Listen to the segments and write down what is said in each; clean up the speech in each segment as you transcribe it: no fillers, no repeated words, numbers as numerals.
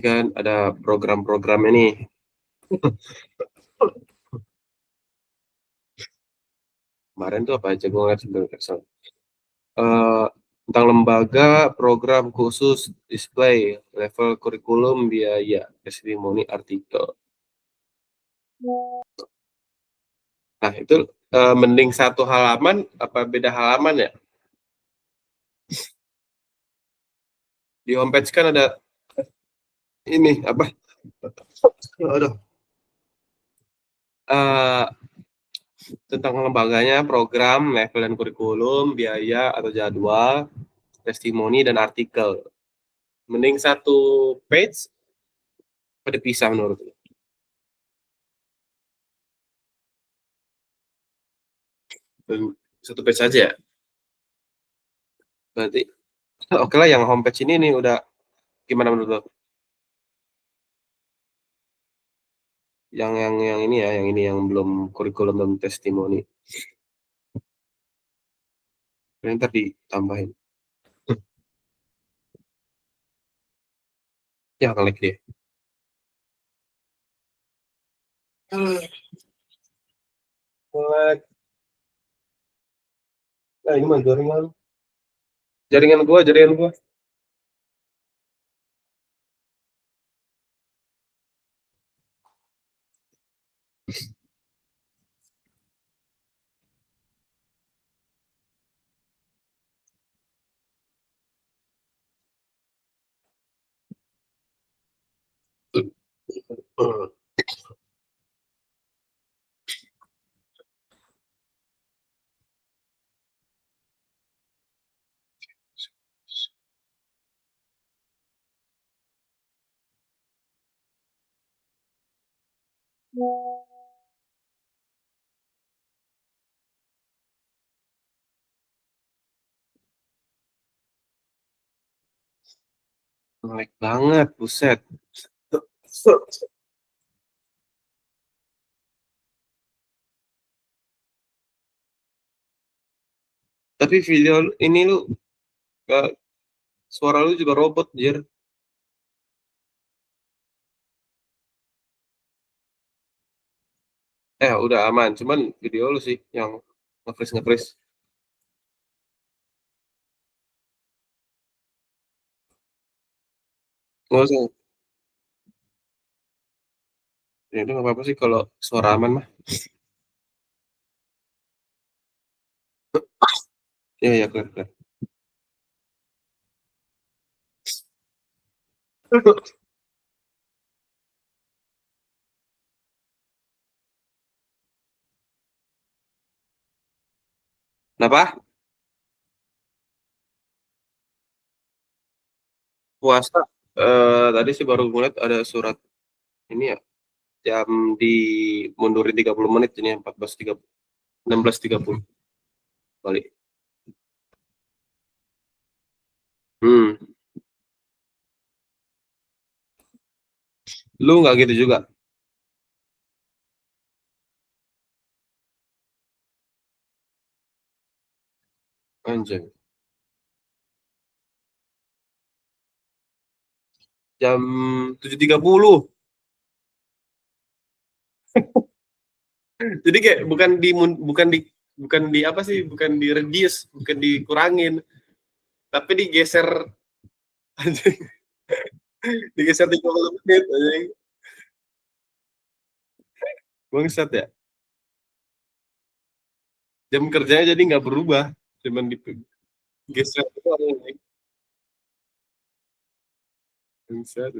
Kan ada program-program ini. Kemarin tuh apa aja gue ngeliat sebentar. Tentang lembaga program khusus display level kurikulum biaya testimoni artikel. Nah itu mending satu halaman apa beda halaman ya? Di homepage kan ada ini apa? Aduh. Eh, tentang lembaganya, program, level dan kurikulum, biaya atau jadwal, testimoni dan artikel. Mending satu page pada pisah menurut lu? Dan satu page saja ya? Berarti oke lah yang homepage ini nih udah gimana menurut lo? Yang ini ya, yang ini yang belum kurikulum dan testimoni. Ini ntar ditambahin. Ya klik dia. Klik. Nah ini mah jaringan. Jaringan gua. Melek banget, buset. Tapi video ini lu eh, suara lu juga robot, Jir. Udah aman, cuman video lu sih yang nge-freeze. Nggak usah. Ya itu nggak apa-apa sih kalau suara aman mah. Iya, ya, keren. Kenapa? Puasa. Tadi sih baru ngeliat ada surat ini ya, jam dimundurin 30 menit ini 14.30, 16.30 balik. Hmm, lu nggak gitu juga? Anjay. Jam 7.30. Jadi kayak bukan di apa sih? Bukan di reduce, bukan dikurangin, tapi digeser anjing. Digeser 30 menit anjing. Bangsat ya. Jam kerjanya jadi nggak berubah, cuman digeser doang anjing. Bangsat.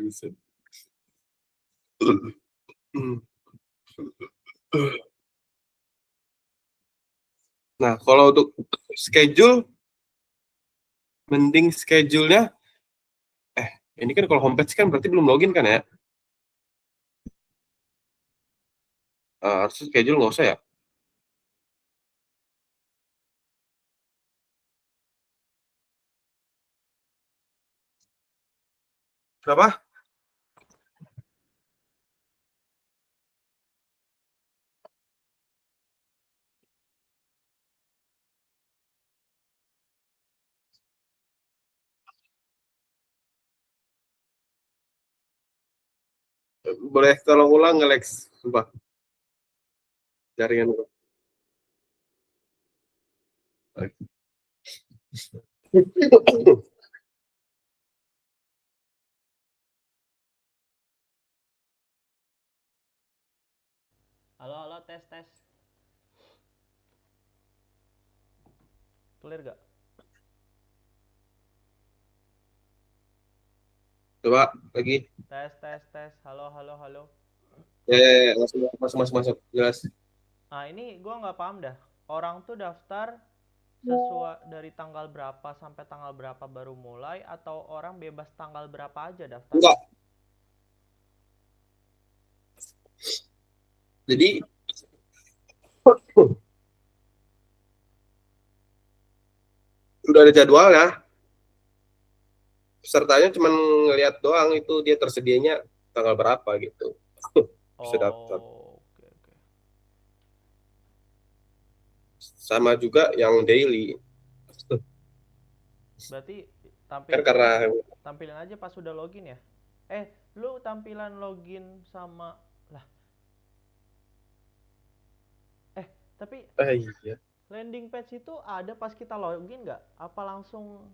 Nah, kalau untuk schedule, mending schedule-nya, ini kan kalau homepage kan berarti belum login kan ya? Harusnya schedule nggak usah ya? Kenapa? Boleh tolong ulang nggak, Lex? Sumpah, jaringan gua. Halo, halo, tes, tes. Clear gak? Coba lagi. Tes, tes, tes. Halo, halo, halo. Masuk, masuk, masuk, masuk. Jelas. Nah, ini gua nggak paham dah. Orang tuh daftar sesuai dari tanggal berapa sampai tanggal berapa baru mulai, atau orang bebas tanggal berapa aja daftarnya? Enggak. Jadi udah ada jadwalnya. Pesertanya cuma ngelihat doang itu dia tersedianya tanggal berapa gitu. Bisa daftar. Oh, oke, oke. Sama juga yang daily. Berarti Kan karena tampilin aja pas sudah login ya? Lu tampilan login sama lah. Eh, tapi iya. landing page itu ada pas kita login nggak? Apa langsung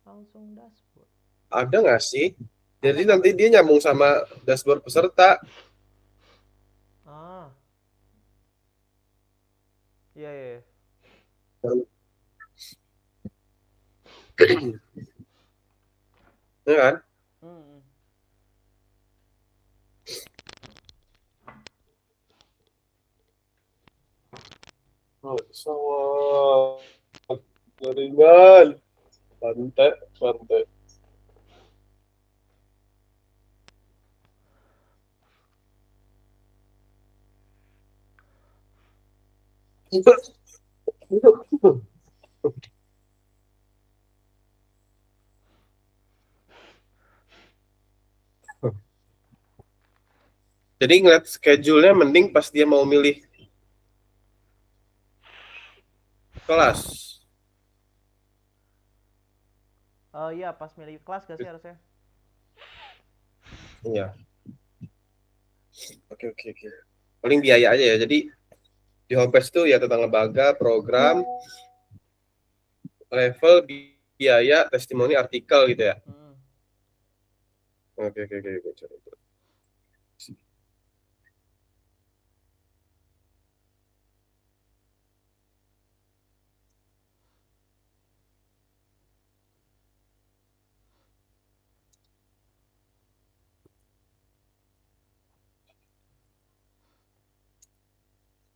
langsung dashboard? Ada nggak sih? Jadi Ada kan? nanti dia nyambung sama dashboard peserta. Ah, iya, iya, iya. Ya kan? Hmm. Oh, sawah. Jaringan. Pantai, pantai. Jadi ngeliat schedule-nya mending pas dia mau milih kelas. Oh iya, pas milih kelas gak sih harusnya? Iya. Oke, oke, oke. Paling biaya aja ya. Jadi di homepage tuh ya tentang lembaga, program, level, biaya, testimoni, artikel gitu ya. Hmm. Oke, oke, oke, oke.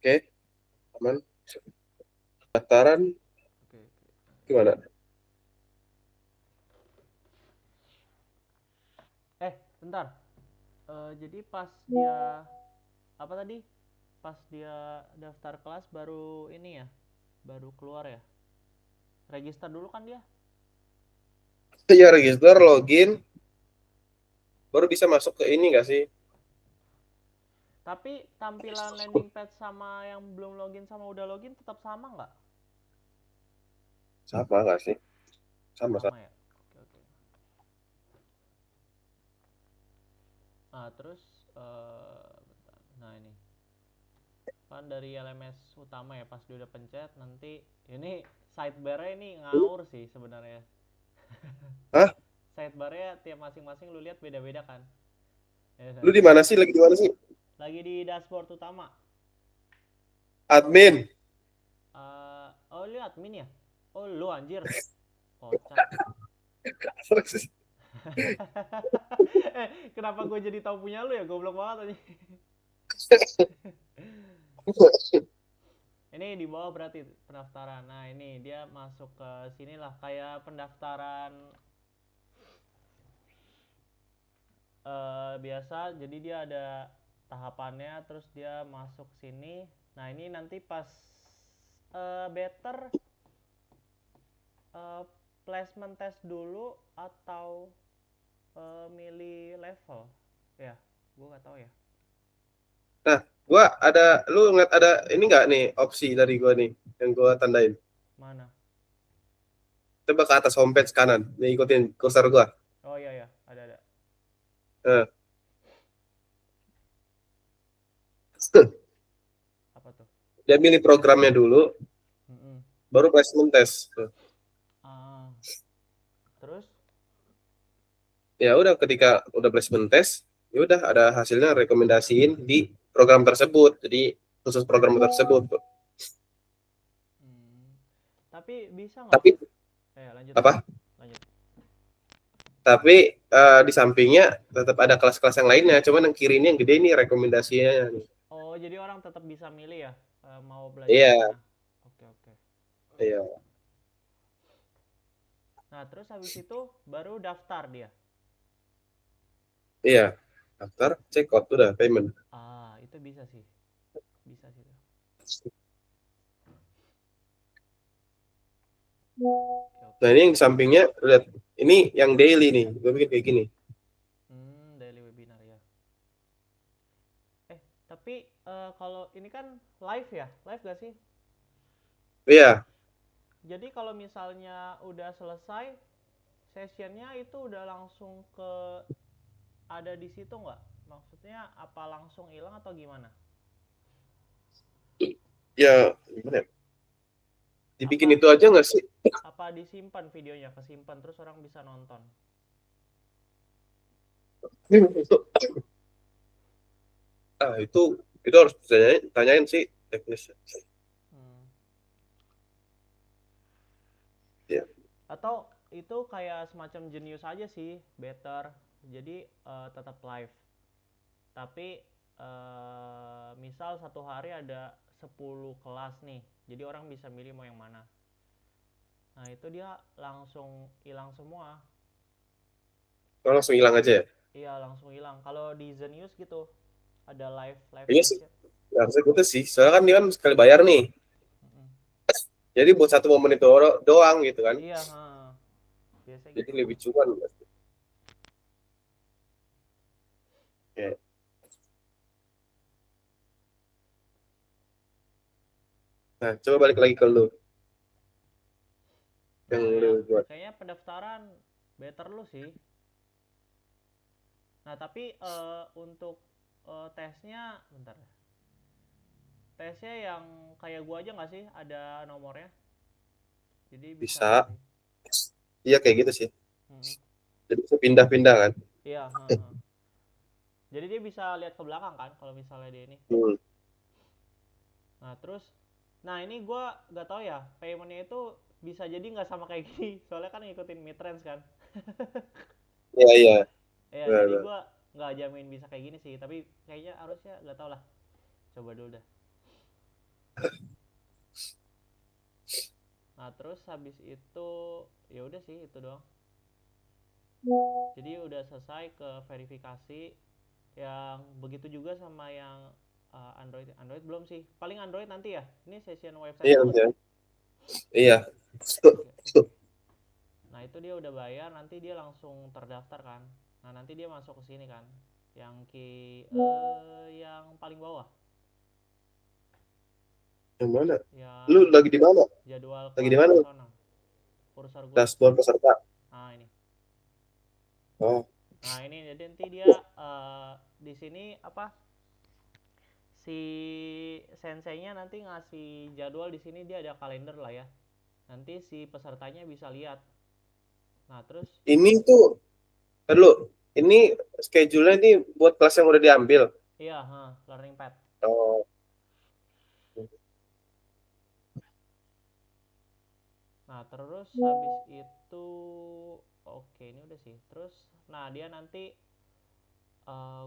Oke, aman. Daftaran Oke, oke. gimana? Bentar. Jadi pas dia apa tadi? Pas dia daftar kelas baru ini ya? Baru keluar ya? Register dulu kan dia? Ya register, login, baru bisa masuk ke ini nggak sih? Tapi tampilan landing page sama yang belum login sama udah login tetap sama nggak? Sama nggak sih? Sama, sama. Sama ya? Oke, oke. Nah, terus bentar. Nah, ini kan dari LMS utama ya, pas dia udah pencet nanti ini sidebar-nya ini ngawur sih sebenarnya. Hah? Sidebar-nya tiap masing-masing lu lihat beda-beda kan? Ya Lu kan? di mana sih? Lagi di mana sih? Lagi di dashboard utama. Admin. Oh, lu admin ya? Oh, lu anjir. Kocak. Kenapa gue jadi tahu punya lu ya? Goblok banget aja. Ini di bawah berarti pendaftaran. Nah, ini dia masuk ke sinilah kayak pendaftaran biasa. Jadi dia ada tahapannya, terus dia masuk sini. Nah, ini nanti pas better eh, placement test dulu atau milih level. Ya, gue nggak tahu ya. Nah, lu ngeliat ada ini nggak nih opsi dari gua nih yang gua tandain. Mana? Coba ke atas homepage kanan, nih ikutin kursor gua. Oh iya ya, Eh, Apa tuh? dia milih programnya dulu, Mm-mm. baru placement test. Ah, terus? Ya udah, ketika udah placement test, ya udah ada hasilnya rekomendasiin di program tersebut. Jadi khusus program tersebut. Hmm. Tapi bisa nggak? Tapi Lanjut lanjut apa? lanjut. Tapi di sampingnya tetap ada kelas-kelas yang lainnya. Cuman yang kiri ini yang gede nih rekomendasinya. Oh, jadi orang tetap bisa milih ya, mau belajar yang Iya, mana? Oke oke. iya, Nah, terus habis itu baru daftar dia. iya. Daftar, check out udah payment. Ah, itu bisa sih. Bisa sih. Oke Nah oke. ini yang di sampingnya lihat, ini yang daily nih. Gue bikin kayak gini. Daily webinar ya. Tapi kalau ini kan live ya? Live gak sih? Iya, Jadi kalau misalnya udah selesai sessionnya itu udah langsung ke ada di situ nggak? Maksudnya apa langsung hilang atau gimana? ya gimana ya? Dibikin Apa itu aja nggak sih? apa disimpan videonya, kesimpan terus orang bisa nonton? Itu harus tanyain sih teknis. Hmm. Ya, Atau itu kayak semacam jenius aja sih, better. Jadi tetap live. Tapi misal satu hari ada 10 kelas nih. Jadi orang bisa milih mau yang mana. Nah, itu dia langsung hilang semua. kalau langsung hilang aja ya. Iya, langsung hilang. Kalau di Zenius gitu, ada live live Iya sih. session. Ya, harusnya gitu sih. Soalnya kan dia kan sekali bayar nih. Mm-mm. Jadi buat satu momen itu doang gitu kan. Iya, biasanya Jadi gitu. lebih cuan. Ya. Nah, coba balik lagi ke lu yang Nah, lu ya buat. kayaknya pendaftaran better lu sih. Nah, tapi untuk tesnya, bentar. Tesnya yang kayak gua aja nggak sih? Ada nomornya. Jadi bisa Bisa. milih. Iya kayak gitu sih. Mm-mm. Jadi bisa pindah-pindah kan. Iya, Jadi dia bisa lihat ke belakang kan kalau misalnya dia ini. Hmm. Nah, terus nah ini gua nggak tahu ya, paymentnya itu bisa jadi nggak sama kayak gini. Soalnya kan ngikutin midrange kan. Iya, iya. Ya, Benar, jadi benar. gua nggak jamin bisa kayak gini sih, tapi kayaknya harusnya nggak tau lah. Coba dulu dah. Nah, terus habis itu ya udah sih itu doang. Jadi udah selesai ke verifikasi. Yang begitu juga sama yang Android. Android belum sih. Paling Android nanti ya. Ini session website Iya, dulu nanti nih. ya. Iya. Oke, oke. Nah, itu dia udah bayar, nanti dia langsung terdaftar kan. Nah, nanti dia masuk ke sini kan. Yang paling bawah. Yang mana? Lu Yang lagi di mana? jadwal Lagi di kelas mana? personal. Kursor gue. Dashboard peserta. Nah, ini. Oh, Nah, ini jadi nanti dia di sini apa? Si senseinya nanti ngasih jadwal di sini dia ada kalender lah ya. Nanti si pesertanya bisa lihat. Nah, terus ini tuh, dulu. Ini schedule-nya ini buat kelas yang udah diambil. iya, learning pad. Oh, Nah, terus habis itu oke, ini udah sih. Terus nah dia nanti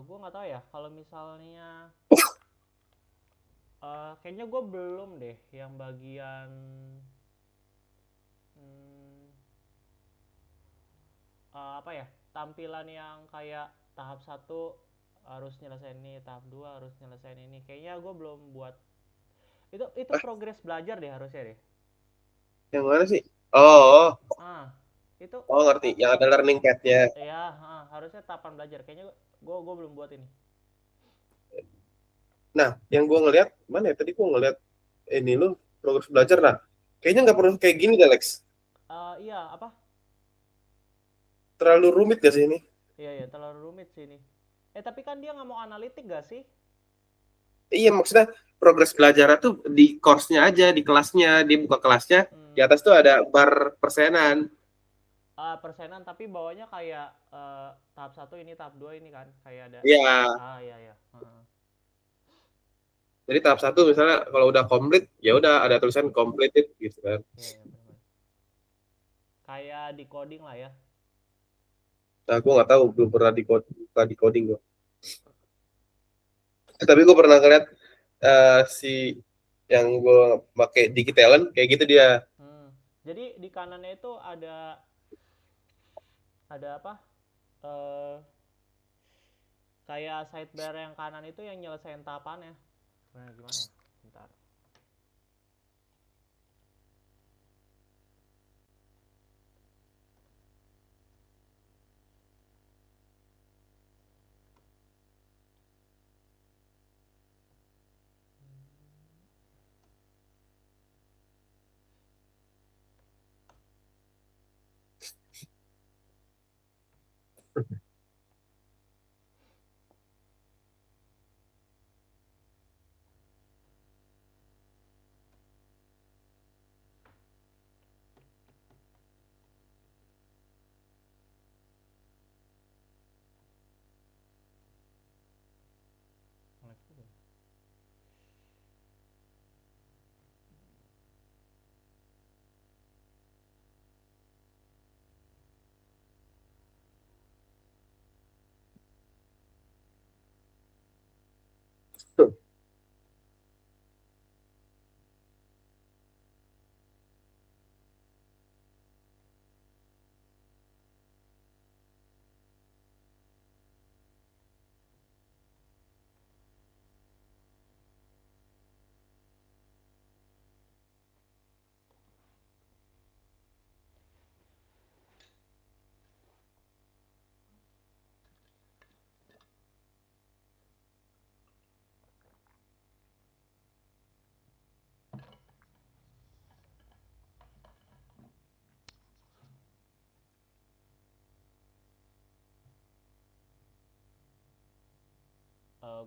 gue nggak tahu ya kalau misalnya kayaknya gue belum deh yang bagian hmm, apa ya? Tampilan yang kayak tahap satu harus nyelesain ini, tahap 2 harus nyelesain ini. Kayaknya gue belum buat itu ah, progres belajar deh harusnya deh. yang mana sih? Oh, Ah, itu oh ngerti. Yang ada learning pad-nya. ya harusnya tahapan belajar. Kayaknya gue belum buat ini. Nah, yang gue ngeliat, mana ya? Tadi gue ngeliat ini lu progres belajar. Nah, kayaknya nggak perlu kayak gini deh, Lex. Iya apa? Terlalu rumit gak sih ini? Iya, terlalu rumit sih ini. Tapi kan dia nggak mau analitik gak sih? Iya, maksudnya progres belajar tuh di course-nya aja, di kelasnya, dia buka kelasnya, di Hmm. atas tuh ada bar persenan. Persenan tapi bawahnya kayak tahap 1 ini, tahap 2 ini kan, kayak ada. Iya, Iya ya. Heeh. jadi tahap 1 misalnya kalau udah komplit, ya udah ada tulisan completed gitu kan. Iya ya, benar. Kayak di coding lah ya. Nah, gue nggak tahu, belum pernah buka di coding gue. Tapi gue pernah ngeliat si yang gue pakai Digitalent kayak gitu dia. Jadi di kanannya itu ada apa? eh Kayak sidebar yang kanan itu yang nyelesain tahapannya. Nah, gimana ya? Bentar. Lag juga.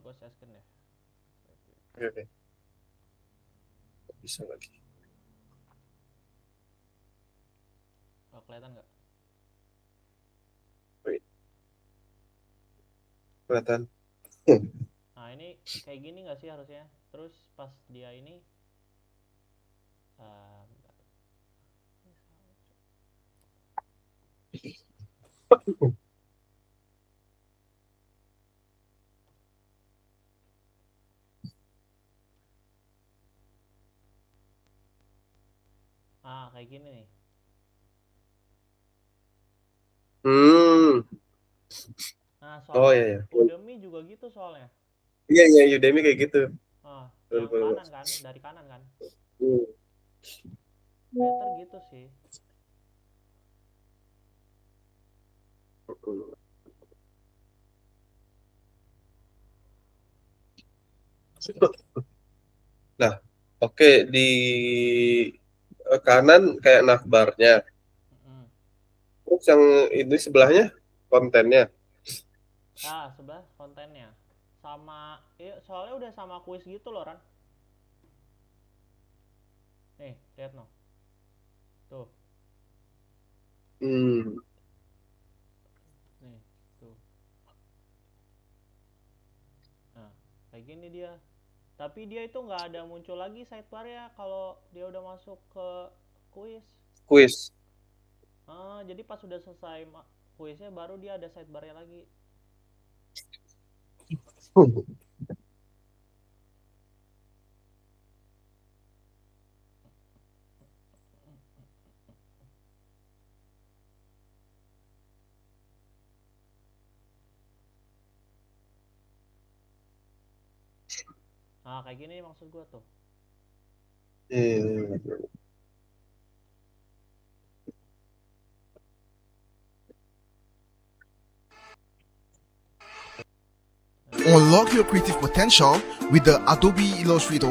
Gue sesken deh. Oke, oke. Bisa lagi. Kelihatan nggak? Wait, kelihatan. Nah ini kayak gini nggak sih harusnya? Terus pas dia ini, bentar. Kayak gini nih. Hmm. Nah Oh soalnya iya ya. Udemy juga gitu soalnya. Iya iya, Udemy kayak gitu. Yang kanan kan, dari kanan kan. Hmm. Better gitu sih. Nah, oke, di kanan kayak navbarnya. Mm-mm. Terus yang ini sebelahnya kontennya. Sebelah kontennya. Sama, soalnya udah sama kuis gitu loh Ran. Nih, lihat no. Tuh, Hmm. nih, tuh. Nah, kayak gini dia. Tapi dia itu nggak ada muncul lagi sidebar ya kalau dia udah masuk ke kuis. Quiz. Jadi pas udah selesai kuisnya baru dia ada sidebarnya lagi. Kayak gini maksud gua tuh. Hmm. Unlock your creative potential with the Adobe Illustrator.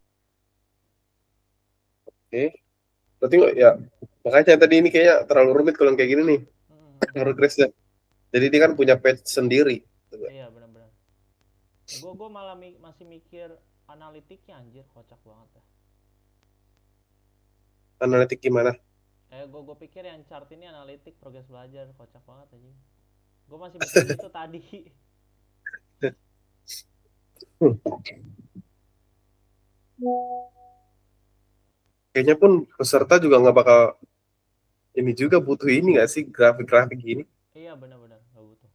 Oke. Berarti nggak ya. Makanya yang tadi ini kayaknya terlalu rumit kalau yang kayak gini nih. Hmm. Progresnya. Jadi dia kan punya page sendiri. Iya benar-benar. Gue malah masih mikir analitiknya, anjir kocak banget ya. Analitik gimana? Gue pikir yang chart ini analitik progres belajar, kocak banget aja. Gue masih mikir gitu tadi. Kayaknya pun peserta juga nggak bakal ini juga butuh ini nggak sih grafik-grafik gini? Iya benar-benar nggak butuh.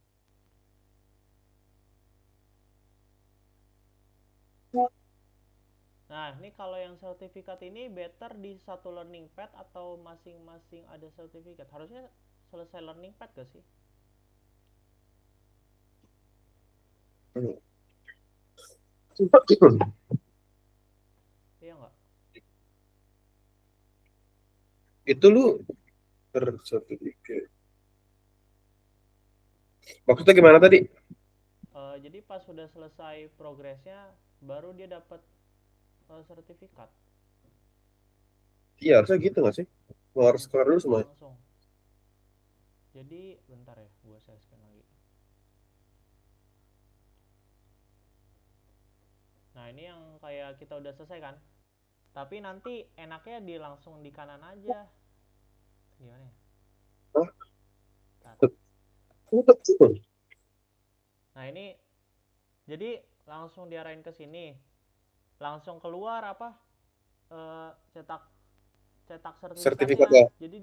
Nah ini kalau yang sertifikat ini better di satu learning pad atau masing-masing ada sertifikat? Harusnya selesai learning pad gak sih? Iya nggak? Itu lu bersertifikat. Maksudnya gimana tadi? Jadi pas sudah selesai progresnya baru dia dapat sertifikat. Iya harusnya gitu nggak sih? Gua harus kelar dulu semua. Langsung. Jadi bentar ya, gue share screen lagi. Nah ini yang kayak kita udah selesai kan? Tapi nanti enaknya langsung di kanan aja. Gimana ya? Hah? Bentar. Nah ini jadi langsung diarahin ke sini. Langsung keluar apa? Cetak Sertifikat sertifikatnya. ya. Jadi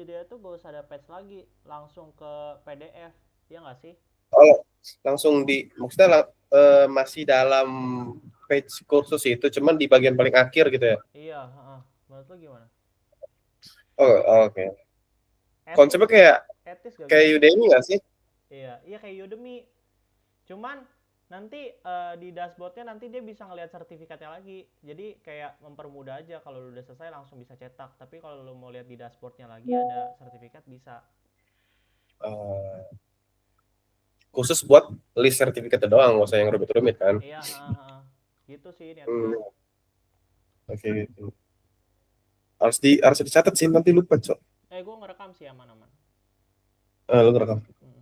dia tuh gak usah ada patch lagi, langsung ke PDF. Ya nggak sih? Oh, langsung di maksudnya masih dalam page kursus itu, cuman di bagian paling akhir gitu ya. Iya, menurut lu gimana? Oh, oke. Etis Konsepnya kayak etis gak kayak gitu? Udemy nggak sih? Iya kayak Udemy. Cuman nanti di dashboardnya nanti dia bisa ngelihat sertifikatnya lagi. Jadi kayak mempermudah aja, kalau lu udah selesai langsung bisa cetak. Tapi kalau lu mau lihat di dashboardnya lagi ada sertifikat bisa. Eh, Khusus buat list sertifikatnya doang, nggak usah yang rumit-rumit kan? Iya, gitu sih niatnya. Hmm, oke gitu. Harus dicatat sih, nanti lupa cok. Gue ngerekam sih aman-aman. Lu ngerekam. Mm.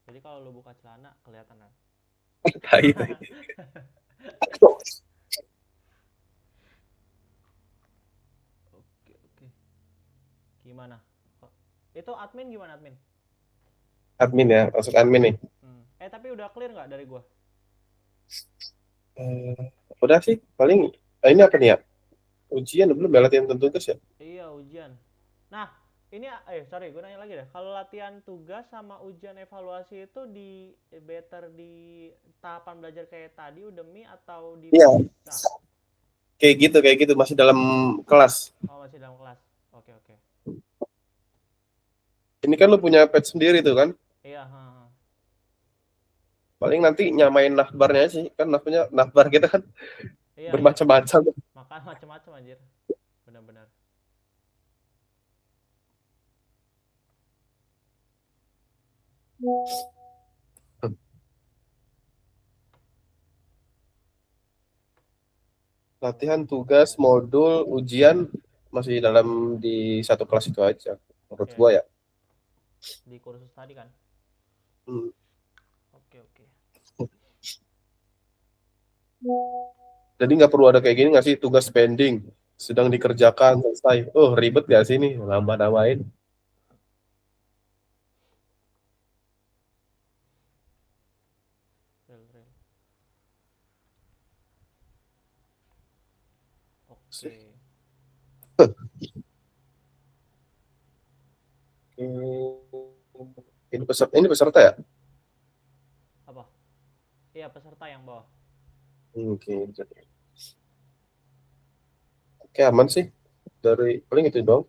Jadi kalau lu buka celana kelihatan kan. Tai, tai. Oke. Gimana? Itu admin gimana admin? Admin ya, masuk admin nih. Tapi udah clear nggak dari gua? Eh, Udah sih, paling ini apa nih ya? Ujian belum ya, latihan tugas ya? Iya ujian. Nah ini sorry gue nanya lagi deh. Kalau latihan tugas sama ujian evaluasi itu better di tahapan belajar kayak tadi Udemy atau di Iya, nah, kayak gitu masih dalam kelas. masih dalam kelas. Oke. Ini kan lu punya page sendiri tuh kan? Iya, Paling nanti nyamain navbarnya sih, kan navbar kita kan iya. bermacam-macam. Makan macam-macam anjir. Benar-benar. Latihan tugas, modul, ujian masih dalam di satu kelas itu aja menurut Oke. gua ya. Di kursus tadi kan. Hmm. Oke. Jadi nggak perlu ada kayak gini nggak sih, tugas pending sedang dikerjakan selesai. Oh ribet gak sih nih nambah-nambahin. Real. Oke. Ini peserta ya? Apa? Iya peserta yang bawah. Oke, oke aman sih. Dari paling itu dong.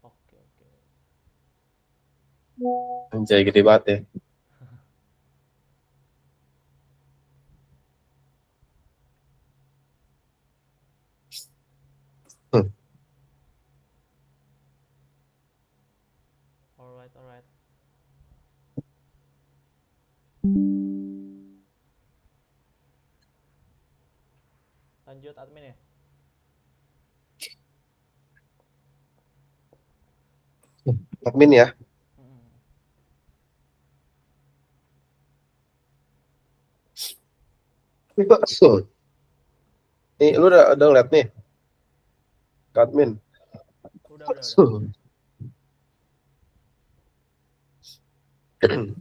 Oke. Anjay gede banget ya. Alright. Lanjut admin ya. Admin ya. Mm-mm. Nih, lu udah ngeliat nih, ke admin. Udah.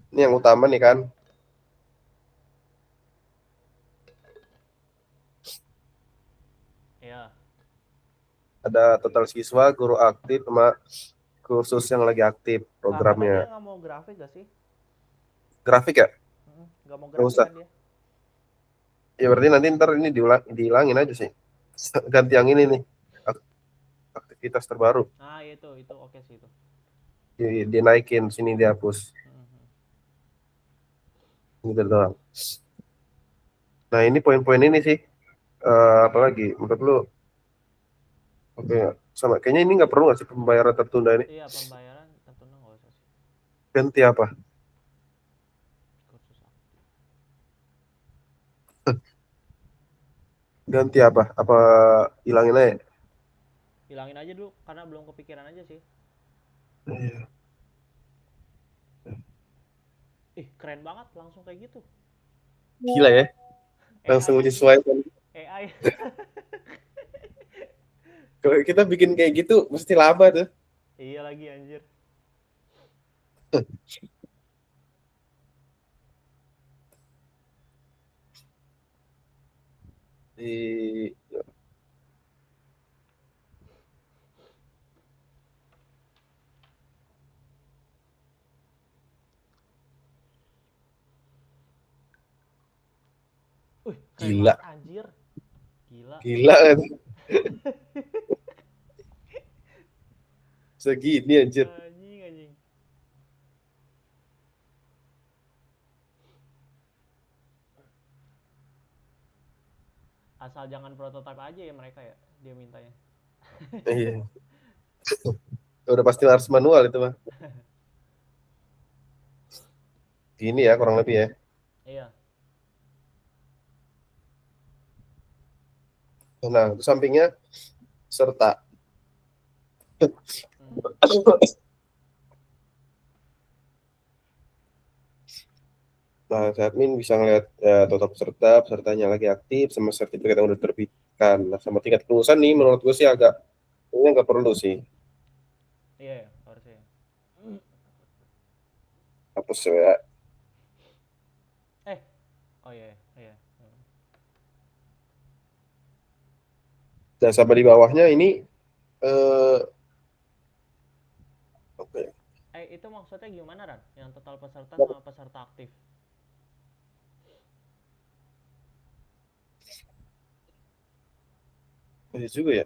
Ini yang utama nih kan. Iya. Ada total siswa, guru aktif, sama kursus yang lagi aktif Katanya programnya. dia nggak mau grafik gak sih? Grafik ya? Nggak mau Nggak grafik usah. kan dia? Ya berarti nanti ntar ini dihilangin aja sih. Ganti yang ini nih. Aktivitas terbaru. Nah itu oke sih itu. Dinaikin, sini dihapus. Mhm. Gitu doang. Nah ini poin-poin ini sih. Apalagi menurut lu? Oke, sama. Kayaknya ini nggak perlu nggak sih pembayaran tertunda ini? Iya pembayaran tertunda nggak usah sih. Ganti apa? Kursus aktif. Ganti apa? Apa hilangin aja? Hilangin aja dulu karena belum kepikiran aja sih. Iya. Keren banget langsung kayak gitu. Gila ya. Langsung AI anjing. menyesuaikan. AI. Kalau kita bikin kayak gitu mesti lama tuh. Iya lagi anjir. Di Keren gila, banget anjir. Gila. gila kan. Segini anjir. Anjing. Asal jangan prototype aja ya mereka ya, dia mintanya. Iya. Udah pasti harus manual itu mah. Gini ya kurang lebih ya. Iya. Nah, itu sampingnya serta. Nah, admin bisa ngeliat total pesertanya lagi aktif, sama sertifikat yang udah terbitkan. Nah, sama tingkat kelulusan nih, menurut gue sih ini nggak perlu sih. Iya ya, harusnya. Hapus ya. Oh iya. Dan sama di bawahnya ini, eh oke. Itu maksudnya gimana Ran? Yang total peserta sama peserta aktif? Ini juga ya.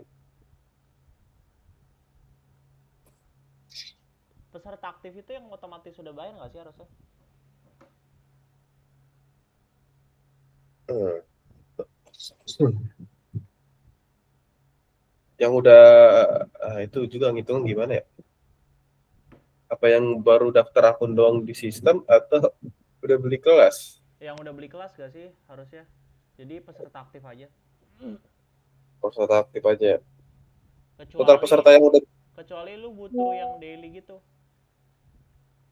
Peserta aktif itu yang otomatis sudah bayar nggak sih harusnya? Eh, Yang udah itu juga ngitung gimana ya? Apa yang baru daftar akun doang di sistem atau udah beli kelas? Yang udah beli kelas gak sih harusnya? Jadi peserta aktif aja. Peserta aktif aja. Total peserta yang udah Kecuali lu butuh yang daily gitu,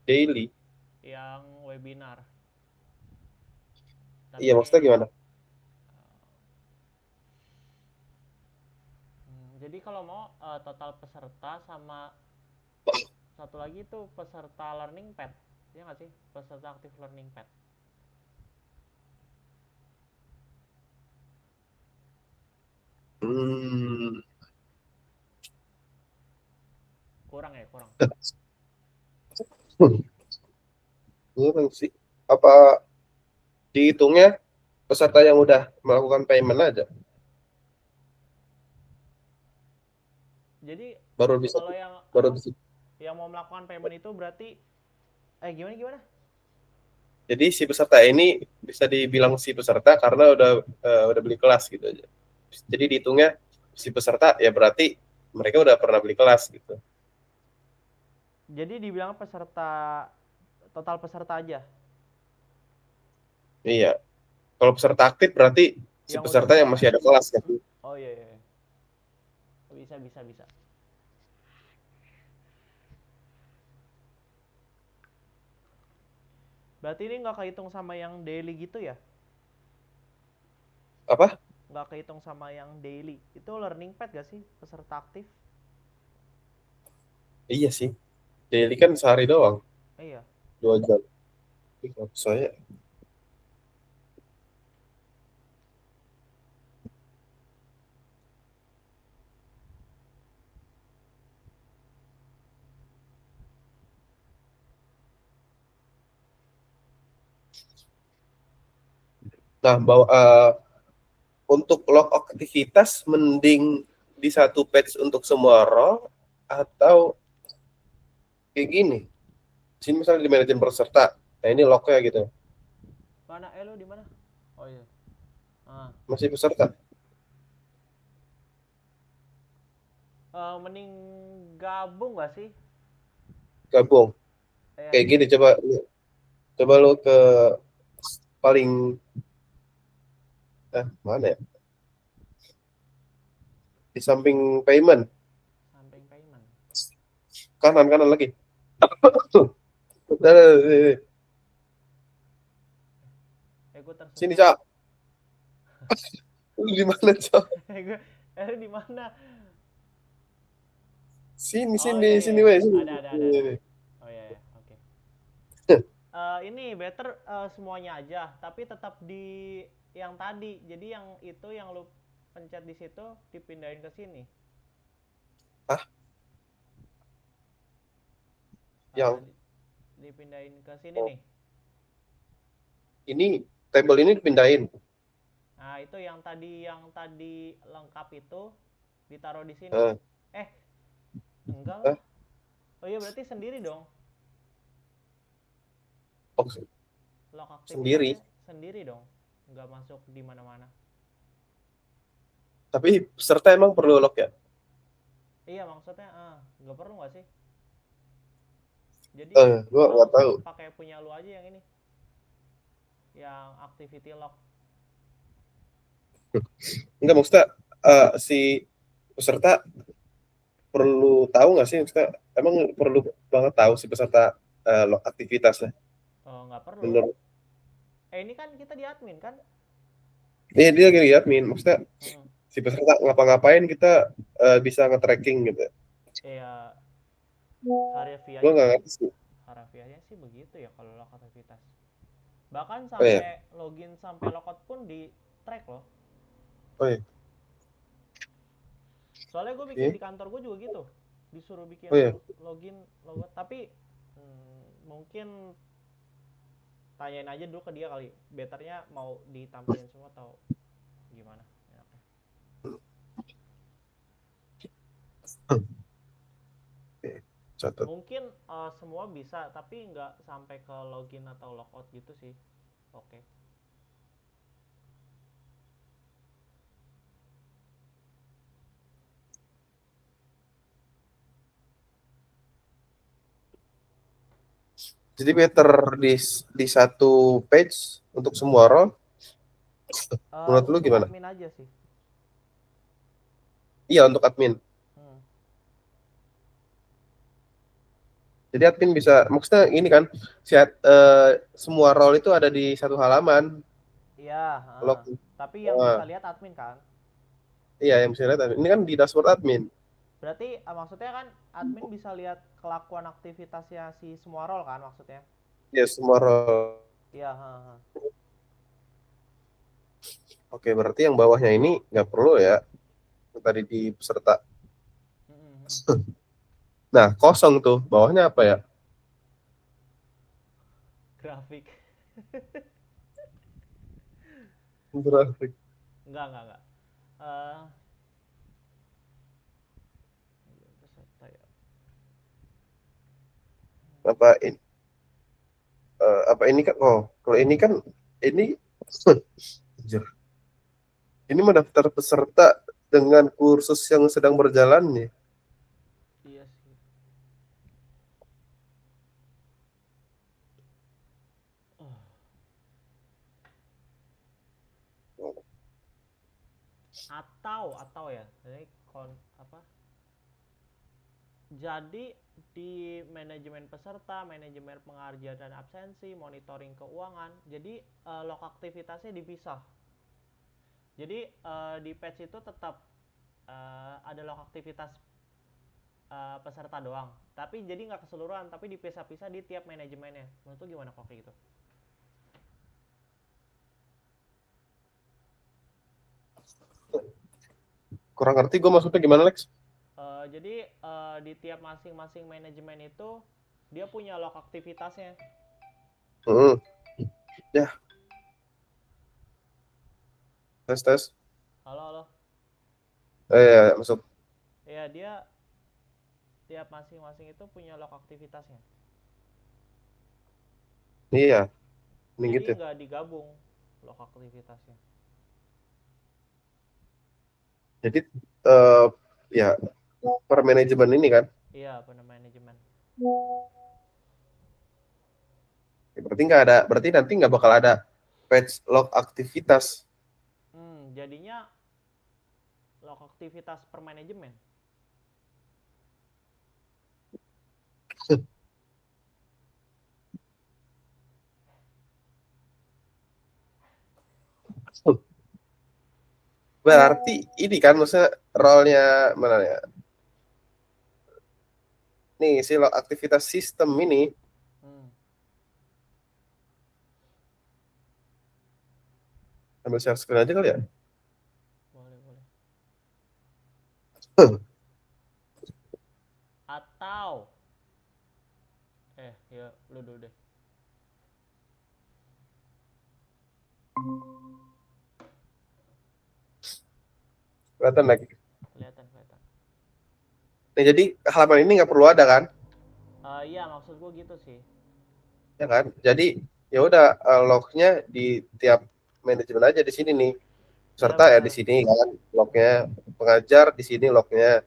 daily. yang webinar. Iya, maksudnya gimana? Jadi kalau mau total peserta sama satu lagi tuh peserta learning pad, ya nggak sih? Peserta aktif learning pad. Hmm. Kurang. Kurang sih. Apa dihitungnya peserta yang udah melakukan payment aja? Jadi Baru bisa. kalau yang mau melakukan payment itu berarti gimana? Jadi si peserta ini bisa dibilang si peserta karena udah beli kelas gitu aja. Jadi dihitungnya si peserta ya berarti mereka udah pernah beli kelas gitu. Jadi dibilang total peserta aja. Iya. Kalau peserta aktif berarti si Yang peserta yang masih ada kelas kan. Oh iya, iya. Bisa. Berarti ini nggak kehitung sama yang daily gitu ya? Apa? Nggak kehitung sama yang daily. Itu learning pad gak sih peserta aktif? Iya sih. Daily kan sehari doang, Iya. 2 jam. Saya nah untuk log aktivitas mending di satu page untuk semua role atau kayak gini. Sini misalnya di manajemen peserta. Nah, ini lognya gitu. Mana? Lu di mana? Oh iya. Masih peserta. Mending gabung gak sih? Gabung. Iya. Kayak gini coba lo ke paling mana ya? Di samping payment. Samping payment. Kanan lagi. Gue tersesat. Sini, Cak. Lu di mana, Cak? Lu di mana? Sini, Oh, iya. sini, weh. Ada. Oh iya, oke. Ini better semuanya aja, tapi tetap di yang tadi. Jadi yang itu yang lu pencet di situ dipindahin ke sini. Hah? Yang dipindahin ke sini nih. Ini table ini dipindahin. Nah, itu yang tadi lengkap itu ditaruh di sini. Enggak lah. Oh iya, berarti sendiri dong. Oh, Lock sendiri. Sendiri dong. Enggak masuk di mana-mana. Tapi peserta emang perlu lock ya? Iya, maksudnya enggak perlu nggak sih? Jadi gua nggak tahu. Pakai punya lu aja yang ini. Yang activity lock. Enggak, maksudnya si peserta perlu tahu nggak sih? Maksudnya emang perlu banget tahu si peserta log aktivitasnya? Oh, nggak perlu. Menurut Ini kan kita di admin kan? dia lagi di admin, maksudnya si peserta ngapa-ngapain kita bisa nge-tracking gitu. Iya. Gua nggak ngerti sih. Harafiahnya sih begitu ya kalau log aktivitas. Bahkan sampai login sampai logout pun di track loh. Oh iya. Soalnya gue bikin di kantor gue juga gitu, disuruh bikin login logout, tapi mungkin tanyain aja dulu ke dia kali, betternya mau ditampilin semua atau gimana enaknya. Mungkin semua bisa, tapi nggak sampai ke login atau logout gitu sih. Oke. Jadi better di satu page untuk semua role. Menurut lu gimana? Admin aja sih. Iya, untuk admin. Jadi admin bisa, maksudnya ini kan, semua role itu ada di satu halaman. Iya, tapi yang bisa lihat admin kan? Iya, yang bisa lihat admin. Ini kan di dashboard admin. Berarti maksudnya kan admin bisa lihat kelakuan aktivitasnya si semua role kan maksudnya? Iya, semua role. Iya. Oke, berarti yang bawahnya ini nggak perlu ya, tadi di peserta. Nah, kosong tuh, bawahnya apa ya? Grafik. Grafik. Enggak. Apa ini? Apa ini kan? Oh, kalau ini kan ini ini mendaftar peserta dengan kursus yang sedang berjalan nih. atau ya, jadi apa? Jadi di manajemen peserta, manajemen pengarjaan dan absensi, monitoring keuangan, jadi log aktivitasnya dipisah. Jadi di patch itu tetap ada log aktivitas peserta doang, tapi jadi nggak keseluruhan, tapi dipisah-pisah di tiap manajemennya. Menurut lu gimana kok kayak gitu? Kurang ngerti gue maksudnya gimana, Lex? Jadi di tiap masing-masing manajemen itu dia punya log aktivitasnya. Hmm. Ya, tes. Halo. Ya, masuk. Ya, dia tiap masing-masing itu punya log aktivitasnya. Iya, ini Jadi gitu. nggak digabung log aktivitasnya. Jadi ya per manajemen ini kan, Iya, benar manajemen. ya, berarti nanti nggak bakal ada patch log aktivitas. Jadinya log aktivitas per manajemen. Berarti ini kan maksudnya role-nya mana ya? Nih, si log aktivitas sistem ini ambil share screen aja kali ya. Boleh. Atau ya lu dulu deh. Kelihatan lagi. Kelihatan. Nah, jadi halaman ini nggak perlu ada kan? Iya, maksud gua gitu sih. Ya kan? Jadi ya udah lognya di tiap manajemen aja di sini nih. Iya, Serta ya di benar. sini kan lognya, pengajar di sini lognya,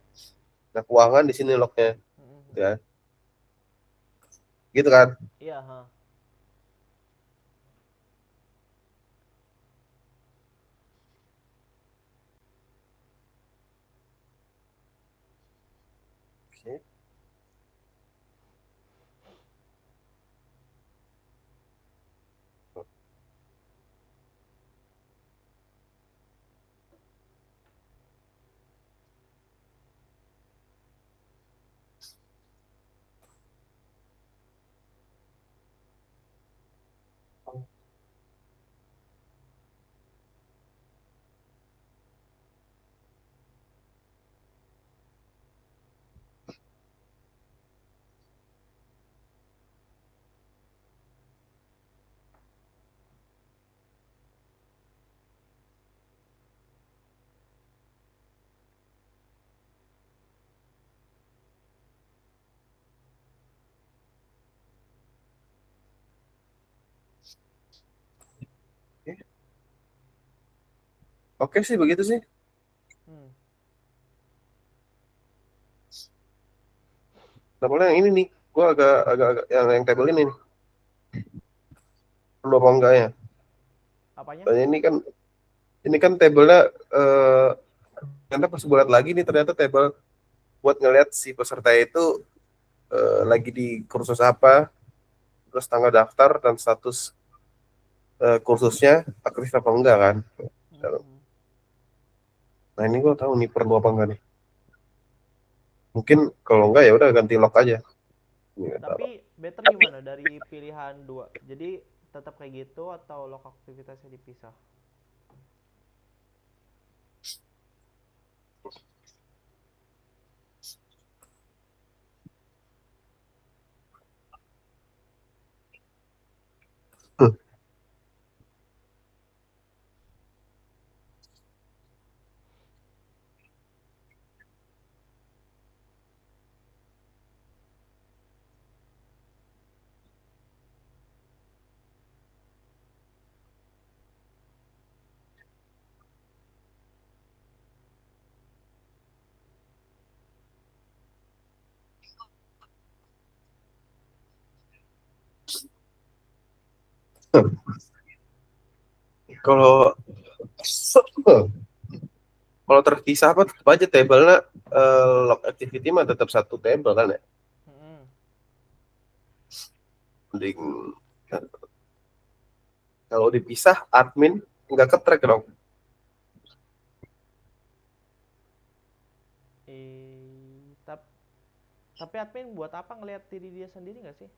nah keuangan di sini lognya, ya gitu kan? Iya, Oke. Oke sih begitu sih. Tabelnya yang ini nih, gua agak yang table ini nih. Perlu apa enggak ya? Apanya? Tanya ini kan tablenya ternyata pas gue lihat lagi nih ternyata table buat ngeliat si peserta itu lagi di kursus apa, terus tanggal daftar dan status kursusnya aktif apa enggak kan. Nah ini gue tahu nih perlu apa enggak nih. Mungkin kalau enggak ya udah ganti lock aja. Tapi better gimana dari pilihan 2? Jadi tetap kayak gitu atau log aktivitasnya dipisah? Kalau kalau terpisah apa tetap aja table-nya log activity mah tetap satu table kan ya. Mm-mm. Mending kalau dipisah admin nggak ke-track dong. Tapi admin buat apa ngelihat diri dia sendiri nggak sih?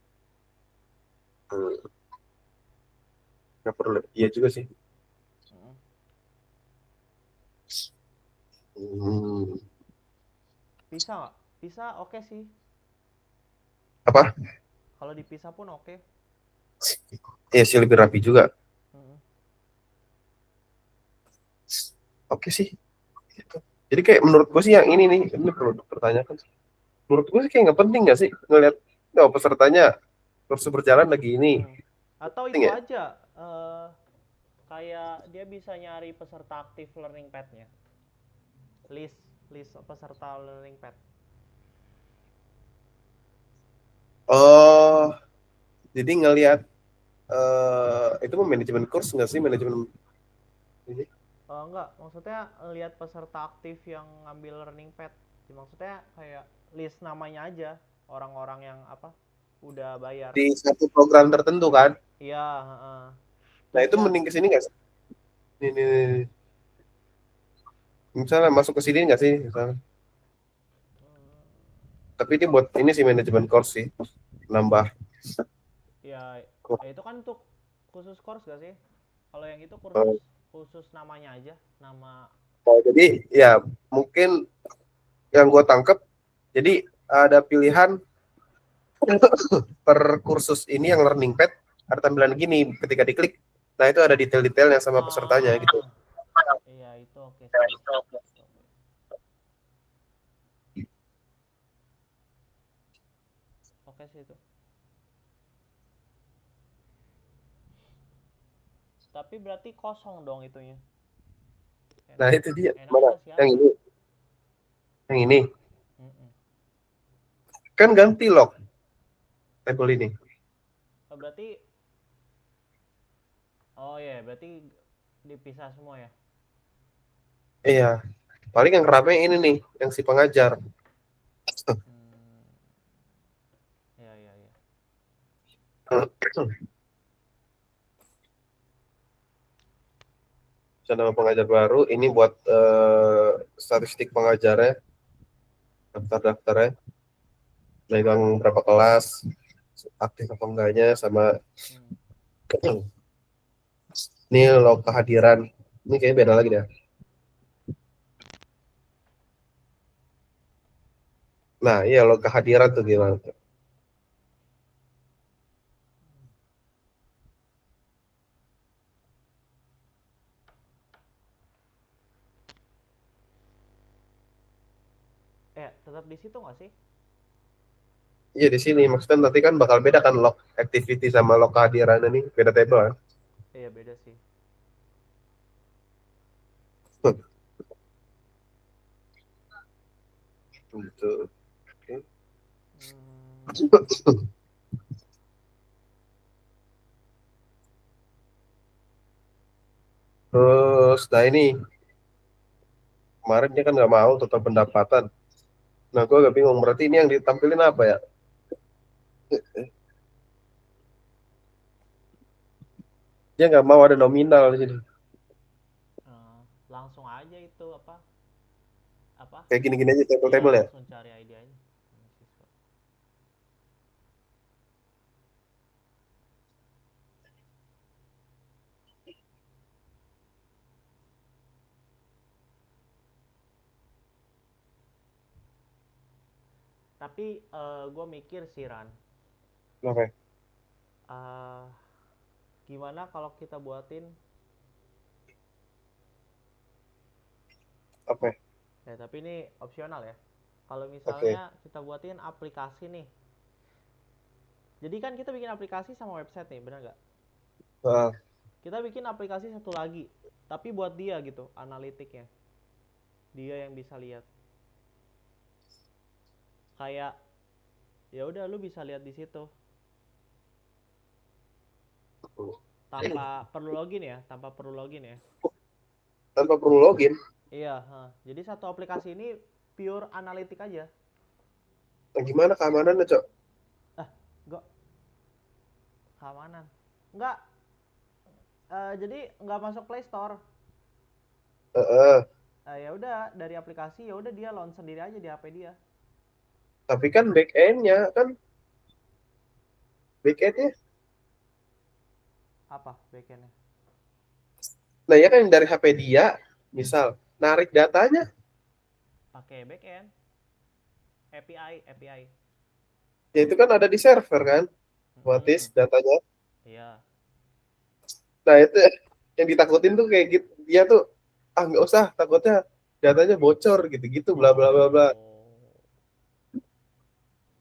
Nggak perlu. Iya juga sih. Mm-mm. Hmm. Pisah nggak? Pisah oke sih. Apa? Kalau dipisah pun oke. Iya sih lebih rapi juga. Mm-mm. Oke sih. Gitu. Jadi kayak menurut gue sih yang ini perlu dipertanyakan. Menurut gue sih kayak nggak penting nggak sih ngelihat pesertanya terus berjalan lagi ini. Atau Penting itu ya? aja, kayak dia bisa nyari peserta aktif learning pad-nya. List list peserta learning pad. Oh, jadi ngelihat itu mah manajemen course nggak sih manajemen ini? Enggak, maksudnya lihat peserta aktif yang ngambil learning pad. Maksudnya kayak list namanya aja, orang-orang yang apa udah bayar. Di satu program tertentu kan? Iya, Nah terus itu dia mending ke sini nggak sih? Ini. Misalnya masuk ke sini nggak sih? Misalnya. Tapi ini buat ini sih manajemen course sih, nambah. ya, itu kan untuk khusus course gak sih? Kalau yang itu kursus Oh, khusus namanya aja, nama. jadi ya mungkin yang gue tangkep, jadi ada pilihan per kursus ini yang learning pad ada tampilan gini ketika diklik. Nah itu ada detail-detailnya sama pesertanya gitu. Iya itu oke sih. Oke sih itu. Tapi berarti kosong dong itunya. Nah itu dia. Enaknya Mana? kasih Yang apa? ini. Yang ini. Mm-mm. Kan ganti lock table ini. Berarti, oh ya, berarti dipisah semua ya. Iya. Paling yang rame ini nih, yang si pengajar. Hmm, ya ya ya. Nama pengajar baru ini buat statistik pengajarnya, daftar-daftarnya, megang berapa kelas, aktif apa enggaknya, sama ini log kehadiran. Ini kayaknya beda lagi deh. Nah, iya log kehadiran tuh gimana tuh? Tetap di situ nggak sih? Iya di sini maksudnya nanti kan bakal beda kan log activity sama log kehadiran ini beda table kan? Iya beda sih. Gitu. Oke. Hmm, Terus, nah ini kemarin dia kan nggak mau total pendapatan. Nah, gue agak bingung. Berarti ini yang ditampilin apa ya? Dia nggak mau ada nominal di sini. langsung aja itu apa apa? Kayak gini-gini aja Iya table-table ya. langsung cari ID aja. Tapi gue mikir sih Ran, Oke. eh, gimana kalau kita buatin, Oke. ya tapi ini opsional ya. Kalau Oke. misalnya kita buatin aplikasi nih, jadi kan kita bikin aplikasi sama website nih, bener nggak? Nah, Kita bikin aplikasi satu lagi, tapi buat dia gitu, analitiknya, dia yang bisa lihat. Kayak ya udah lu bisa lihat di situ tanpa perlu login ya, tanpa perlu login. Iya, jadi satu aplikasi ini pure analitik aja. Nah, gimana keamanannya, Cok? Enggak keamanan. Enggak, jadi nggak masuk Play Store. Heeh. Ya udah dari aplikasi, ya udah dia launch sendiri aja di HP dia. Tapi kan back-endnya. Apa backendnya? Nah, ya kan dari HP dia, misal narik datanya, Pakai backend, API. ya itu kan ada di server kan, otomatis Mm-mm. datanya. Iya. Nah, itu yang ditakutin tuh kayak gitu. Dia tuh, nggak usah, takutnya datanya bocor gitu-gitu, bla bla bla bla. Oh,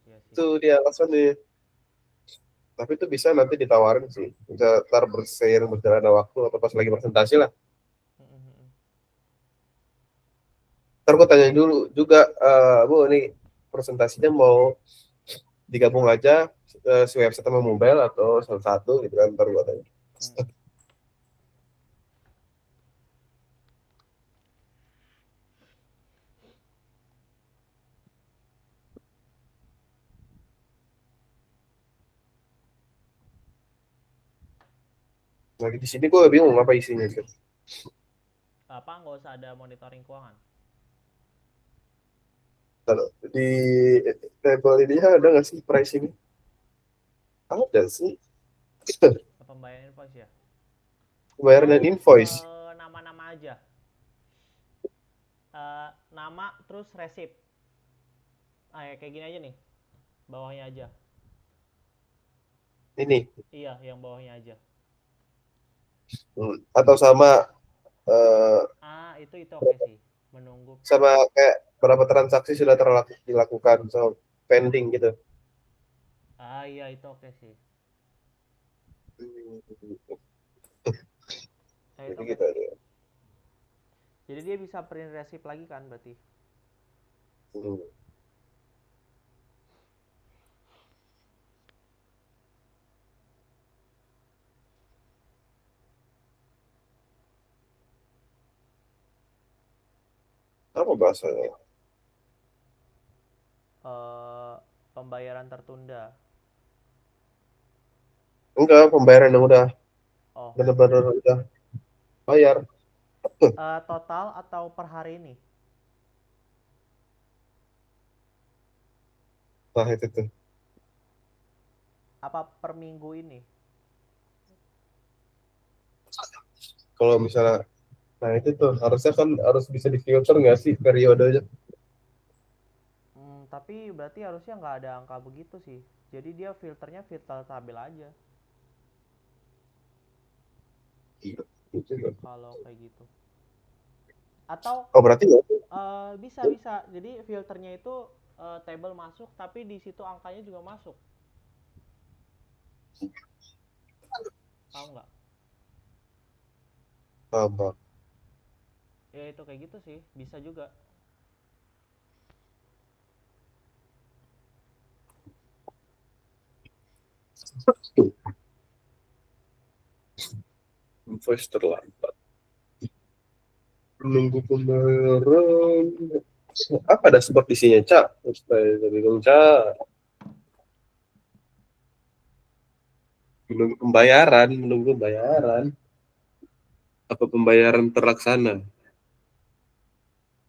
iya sih. Itu dia alasannya. Tapi itu bisa nanti ditawarin sih. Bisa ntar berseiring berjalannya waktu atau pas lagi presentasi lah. Mm-mm. Ntar gue tanya dulu juga, Bu, ini presentasinya mau digabung aja si website sama mobile atau salah satu gitu kan, ntar gue tanya. Mm. Nah, di sini gue bingung apa isinya gitu. Apa nggak usah ada monitoring keuangan? Kalau di table ini ada nggak sih pricing? Ada sih. Pembayaran invoice ya? Bayar dan Atau invoice. nama-nama aja? Nama terus receipt. Ya kayak gini aja nih, bawahnya aja. Ini. Iya, yang bawahnya aja. Atau sama eh, Itu oke sih. Menunggu. sama kayak berapa transaksi sudah dilakukan, so pending gitu. Iya itu oke sih. Itu Jadi oke gitu sih. aja. Jadi dia bisa print receipt lagi kan berarti? Hmm. Apa bahasanya? eh Pembayaran tertunda. Enggak, pembayaran yang udah Oh, benar-benar udah bayar. total atau per hari ini? Nah, itu tuh. Apa per minggu ini? Kalau misalnya, nah itu tuh harusnya kan harus bisa difilter nggak sih periodenya? Tapi berarti harusnya nggak ada angka begitu sih. Jadi dia filternya filter tabel aja Iya, gitu kan. kalau kayak gitu. Atau Oh, berarti ya? bisa. Jadi filternya itu table masuk, tapi di situ angkanya juga masuk. Tahu nggak? Apa? Ya itu kayak gitu sih, bisa juga. Invoice terlambat. Menunggu pembayaran. Apa ada sebab isinya, Cak? Supaya bingung, Cak. Menunggu pembayaran. Apa pembayaran terlaksana?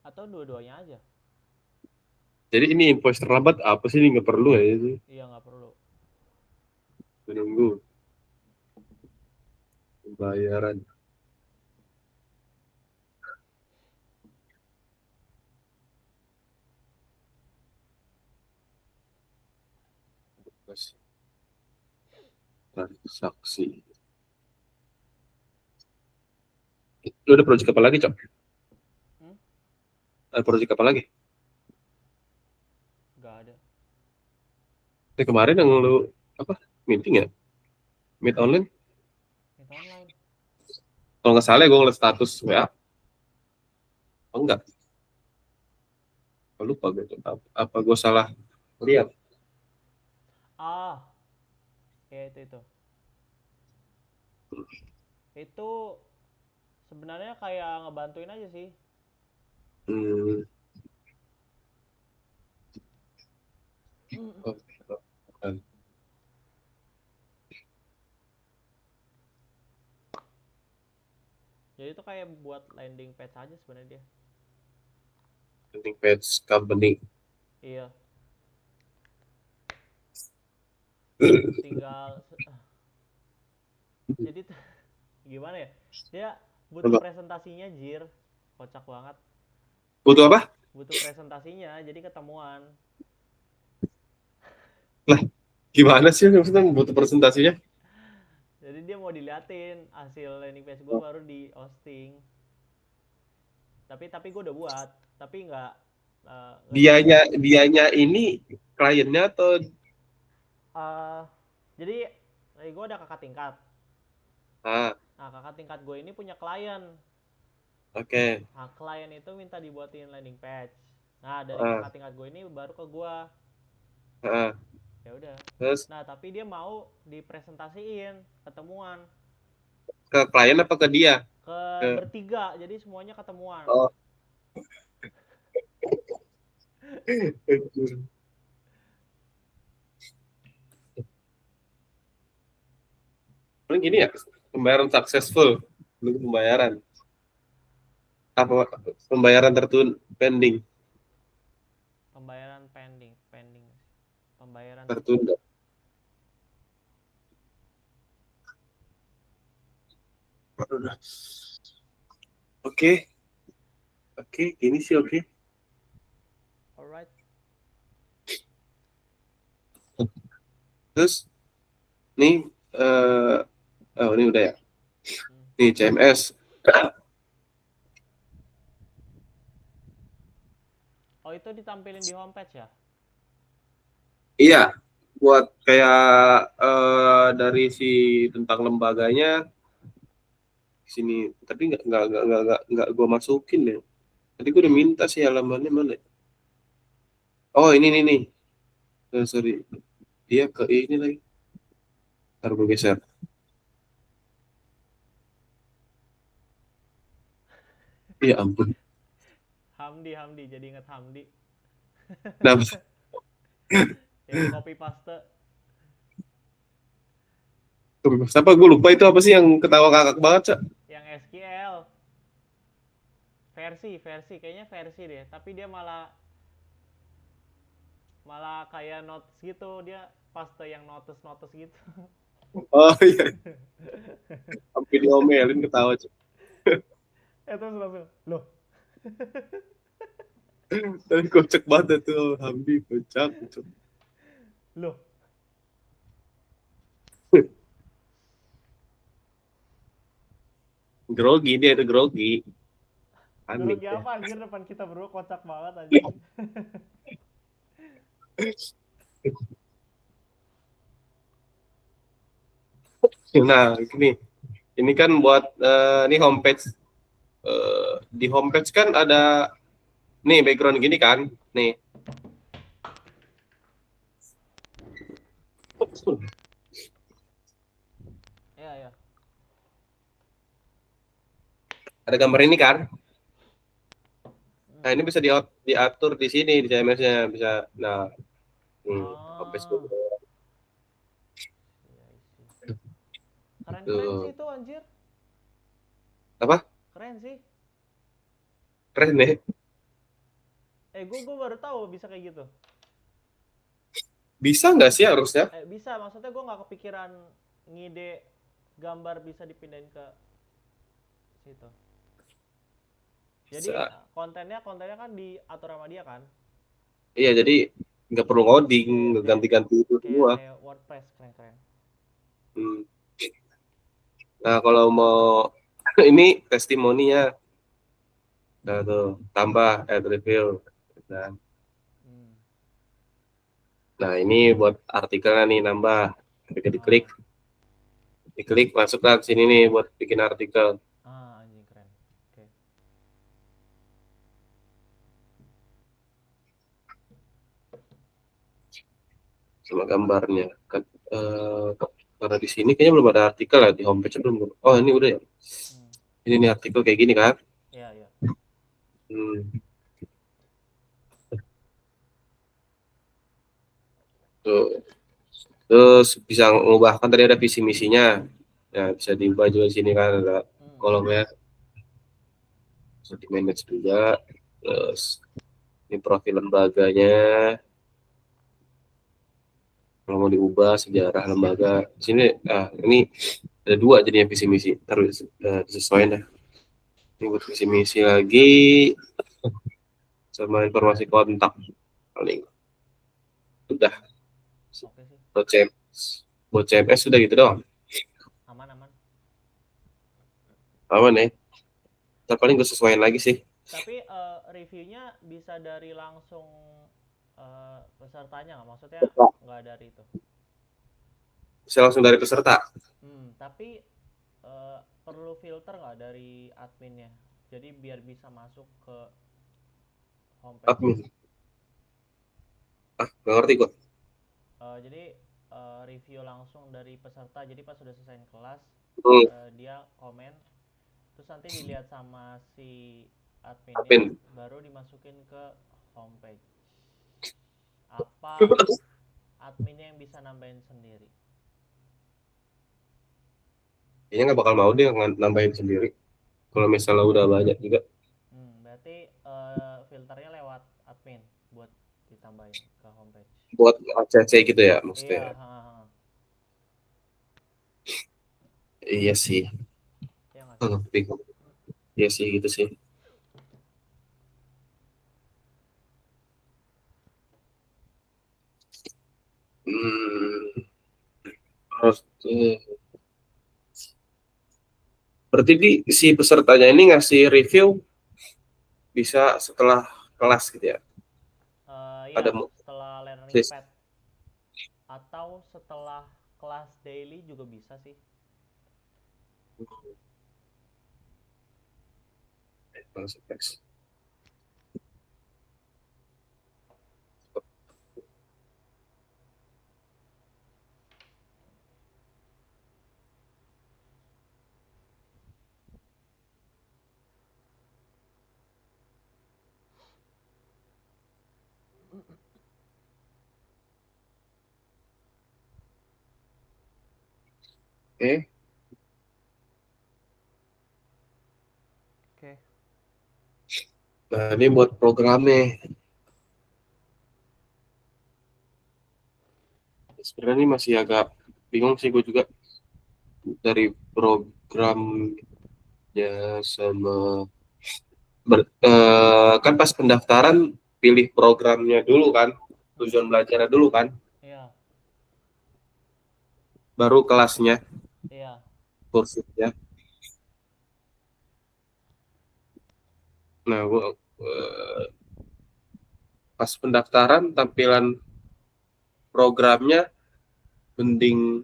Atau dua-duanya aja. Jadi ini invoice terlambat apa sih? Ini nggak perlu ya itu. Iya nggak perlu. Menunggu pembayaran. Transaksi. Lu ada project apa lagi, Cok? Hmm? Ada project apa lagi? Nggak ada. Kemarin yang lu apa meeting ya? Meet online? Itu online. Kalau nggak salah gue ngeliat status WA. Oh, enggak. Oh, lupa gue. Apa gue salah lihat? Ah, ya itu. Itu sebenarnya kayak ngebantuin aja sih. Hmm. Oke. Jadi itu kayak buat landing page aja sebenarnya dia. Landing page company. Iya, tinggal jadi tuh gimana ya? Dia butuh Apa? presentasinya jir. Kocak banget. Butuh apa? Butuh presentasinya jadi ketemuan. Lah, gimana sih maksudnya butuh presentasinya? Jadi dia mau diliatin hasil landing page gue baru di hosting. Tapi gue udah buat, tapi nggak di Dianya ini kliennya atau eh jadi gue ada kakak tingkat. ah, Nah, kakak tingkat gue ini punya klien. oke. Nah, klien itu minta dibuatin landing page. Nah, dari Ah, kakak tingkat gue ini baru ke gue. ah. Ya udah. Terus Nah, tapi dia mau dipresentasiin ketemuan ke klien apa ke dia? ke Ke bertiga. Jadi semuanya ketemuan. oh. Paling gini ya, pembayaran successful, belum pembayaran. Apa pembayaran tertunda pending, Pembayaran pending. Pembayaran tertunda. Oke, oke, ini sih oke. alright. Terus nih oh ini udah ya. Nih CMS. Oh, itu ditampilin di homepage ya? Iya, buat kayak dari si tentang lembaganya sini. Tapi nggak gue masukin deh. Tadi gue udah minta sih halamannya mana? Oh ini nih. Sorry, dia ke ini lagi. Ntar gue geser. Ya ampun. Hamdi, jadi inget Hamdi. Nah, Yang copy paste. apa gue lupa itu apa sih yang ketawa kakak banget, Cak? Yang SQL. Versi. Kayaknya versi deh. Tapi dia malah kayak notes gitu. Dia paste yang notes gitu. Oh iya, sampai diomelin ketawa, Cak. Terus langsung, loh. Tapi kocak banget tuh Hamdi, kocak. Loh. Grogi dia itu grogi. Panik Grogi ya. apa anjir depan kita berdua kocak banget anjir. Nah, ini kan buat ini homepage. Di homepage kan ada nih background gini kan, nih. Iya. Ada gambar ini kan. Nah, ini bisa diatur di sini di CMS-nya bisa. Nah, homepage Oh. Iya sih. Keren itu sih itu anjir. apa? Keren sih. Keren deh. Gue baru tahu bisa kayak gitu. Bisa nggak sih harusnya? Bisa, maksudnya gue nggak kepikiran ngide gambar bisa dipindahin ke situ. Jadi Bisa. kontennya kan diatur sama dia kan? Iya, jadi nggak perlu coding, Iya, nggak kayak ganti-ganti itu semua. kayak WordPress keren. Hmm. Nah, kalau mau ini testimoninya, nah tuh tambah add review. Nah, Hmm. nah ini buat artikelnya nih nambah. Ketika diklik masuklah ke sini nih buat bikin artikel Anjing keren. Oke. sama gambarnya. Kan, karena di sini kayaknya belum ada artikel ya di homepage belum. Oh ini udah ya. Hmm. Ini nih artikel kayak gini kan. Iya. Hmm. Tuh. Terus bisa mengubahkan tadi ada visi misinya. Ya, bisa diubah juga di sini kan ada kolomnya. Bisa di manage juga. Terus ini profil lembaganya. Kalau mau diubah sejarah lembaga. Di sini ini ada 2 jadinya visi misi. Terus disesuaikan dah. Ini buat visi misi lagi sama informasi kontak paling. Udah. Oke sih, Buat CMS sudah gitu doang. aman. Aman ya. Ntar paling gue sesuaiin lagi sih. Tapi reviewnya bisa dari langsung pesertanya nggak? Maksudnya nggak dari itu. Bisa langsung dari peserta. Tapi perlu filter nggak dari adminnya? Jadi biar bisa masuk ke homepage. Admin. Gak ngerti gue. Jadi review langsung dari peserta. Jadi pas sudah selesai kelas, dia komen, terus nanti dilihat sama si adminnya, baru dimasukin ke homepage. Apa adminnya yang bisa nambahin sendiri? Kayaknya nggak bakal mau dia nambahin sendiri. Kalau misalnya udah banyak juga. Berarti filternya lewat admin buat ditambahin ke homepage. Buat ACC gitu ya maksudnya. Iya sih. Bingung. Iya sih gitu sih. Berarti si pesertanya ini ngasih review bisa setelah kelas gitu ya? Iya, setelah learning pad atau setelah kelas daily juga bisa sih. Oke. Nah, ini buat programnya. Sebenarnya ini masih agak bingung sih gue juga dari programnya sama kan pas pendaftaran pilih programnya dulu kan, tujuan belajarnya dulu kan. Iya. Baru kelasnya. Iya. Kursusnya. Nah, gue pas pendaftaran tampilan programnya mending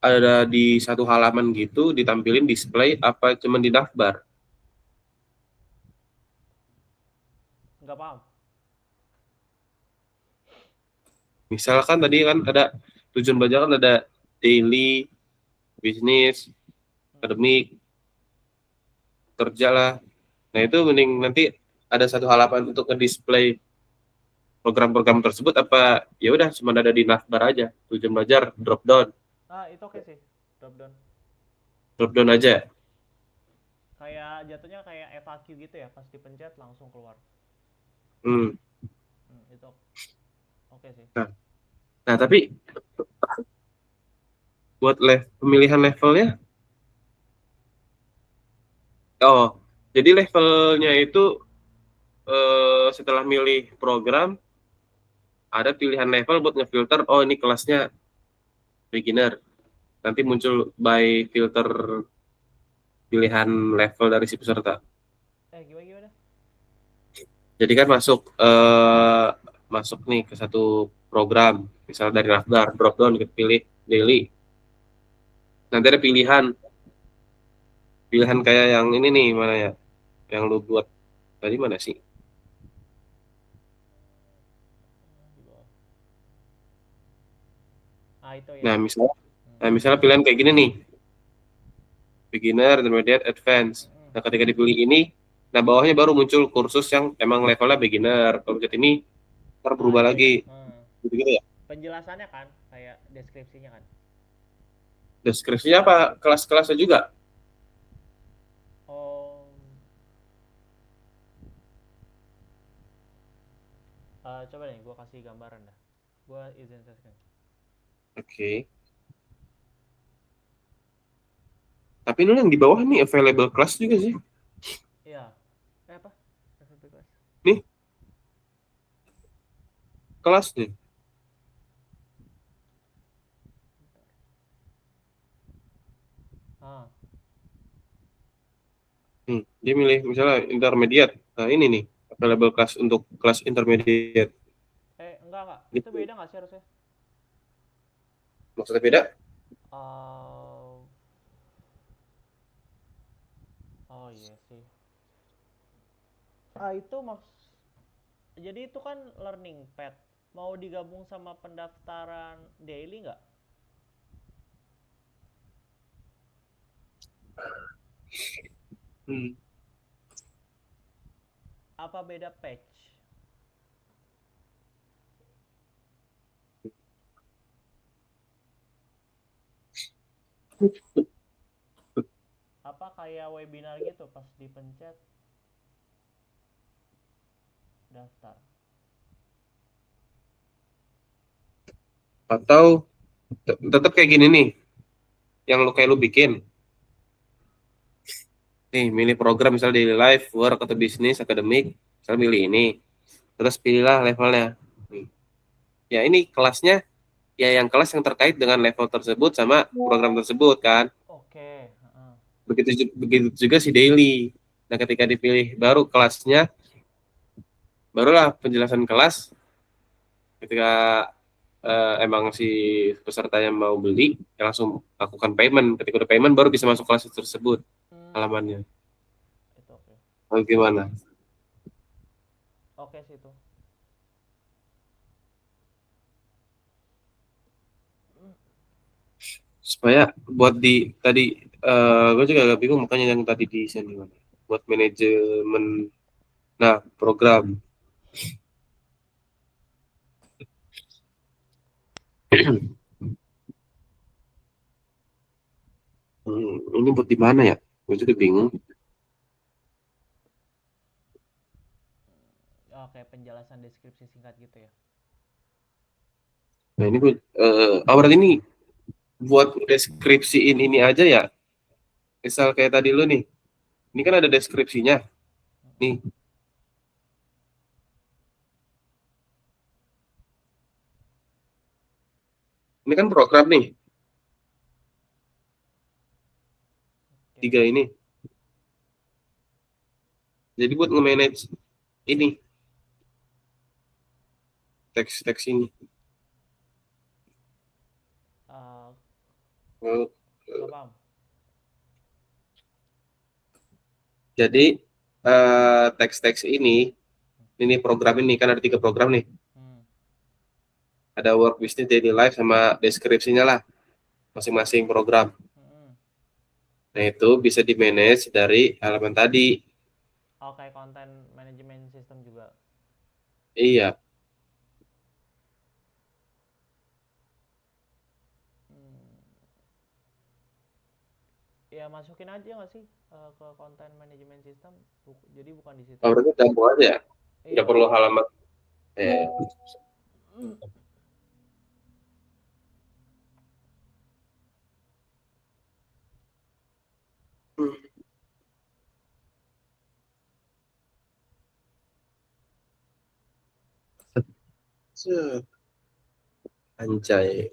ada di satu halaman gitu ditampilin display apa cuman di daftar. Nggak paham. Misalkan tadi kan ada tujuan belajar kan ada daily, bisnis, akademik, kerja lah. Nah itu mending nanti ada satu halaman untuk nge-display program-program tersebut apa ya udah cuma ada di navbar aja tujuan belajar drop down. Itu oke sih, drop down aja kayak jatuhnya kayak FAQ gitu ya, pas dipencet langsung keluar. Itu oke sih. Nah tapi buat pemilihan levelnya jadi levelnya itu setelah milih program ada pilihan level buat ngefilter, ini kelasnya beginner. Nanti muncul by filter pilihan level dari si peserta. Gimana? Jadi kan masuk nih ke satu program, misalnya dari navbar, drop down kita pilih daily. Nanti ada pilihan kayak yang ini nih, mana ya? Yang lu buat tadi mana sih? Itu ya. Nah, misalnya pilihan kayak gini nih. Beginner, intermediate, advance. Nah, ketika dipilih ini, nah bawahnya baru muncul kursus yang emang levelnya beginner. Kalau ini ntar berubah lagi. Gitu ya? penjelasannya kan, kayak deskripsinya kan. Deskripsinya apa? Kelas-kelasnya juga? Oh, coba deh, gue kasih gambaran dah. Gue izin share screen. Oke. Tapi ini yang di bawah nih available class juga sih. Iya. Apa? FFP kelas. Nih. Kelas nih. Ah, Dia milih misalnya intermediate. Nah, ini nih available class untuk kelas intermediate. enggak. Gitu. Itu beda nggak sih harusnya? Maksudnya beda? Oh, oh iya sih. Itu jadi itu kan learning pad. Mau digabung sama pendaftaran daily nggak? Hmm. Apa beda patch? Apa kayak webinar gitu pas dipencet daftar? Atau tetap kayak gini nih. Yang lu bikin. Nih, milih program misalnya daily life, work atau bisnis, akademik. Misalnya milih ini. Terus pilihlah levelnya. Nih. Ya ini kelasnya, ya yang kelas yang terkait dengan level tersebut sama program tersebut kan. Oke. Begitu juga si daily. Nah, ketika dipilih baru kelasnya, barulah penjelasan kelas. Ketika emang si pesertanya mau beli, ya langsung lakukan payment. Ketika udah payment, baru bisa masuk kelas tersebut halamannya. Itu oke. Oh, gimana? Oke sih itu. Supaya buat di tadi gue juga agak bingung makanya yang tadi di sini buat manajemen program. Ini buat di mana ya? Gue juga bingung. Oke, penjelasan deskripsi singkat gitu ya. Nah ini gue berarti ini buat deskripsiin ini aja ya. Misal kayak tadi lu nih, ini kan ada deskripsinya. Nih, ini kan program nih, Oke. 3 ini. Jadi buat nge-manage ini, teks-teks ini. Nggak paham. Jadi teks-teks ini program ini kan ada 3 program nih. Ada work, business, daily life sama deskripsinya lah masing-masing program. Nah itu bisa di manage dari halaman tadi. Kayak content management system juga. Iya. Ya masukin aja nggak sih ke content management system. Jadi bukan di situ. Berarti campur aja ya. Nggak Iya. perlu halaman. Anjay.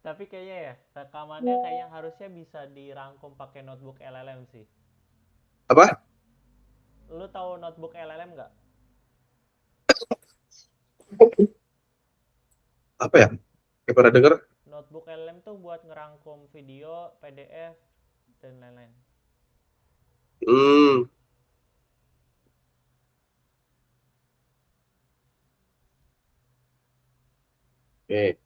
Tapi kayaknya ya rekamannya kayaknya harusnya bisa dirangkum pakai notebook LLM sih. Apa? Lu tahu notebook LLM nggak? Apa ya? Kayak pernah denger? Notebook LLM tuh buat ngerangkum video, PDF, dan lain-lain. Hmm. Oke.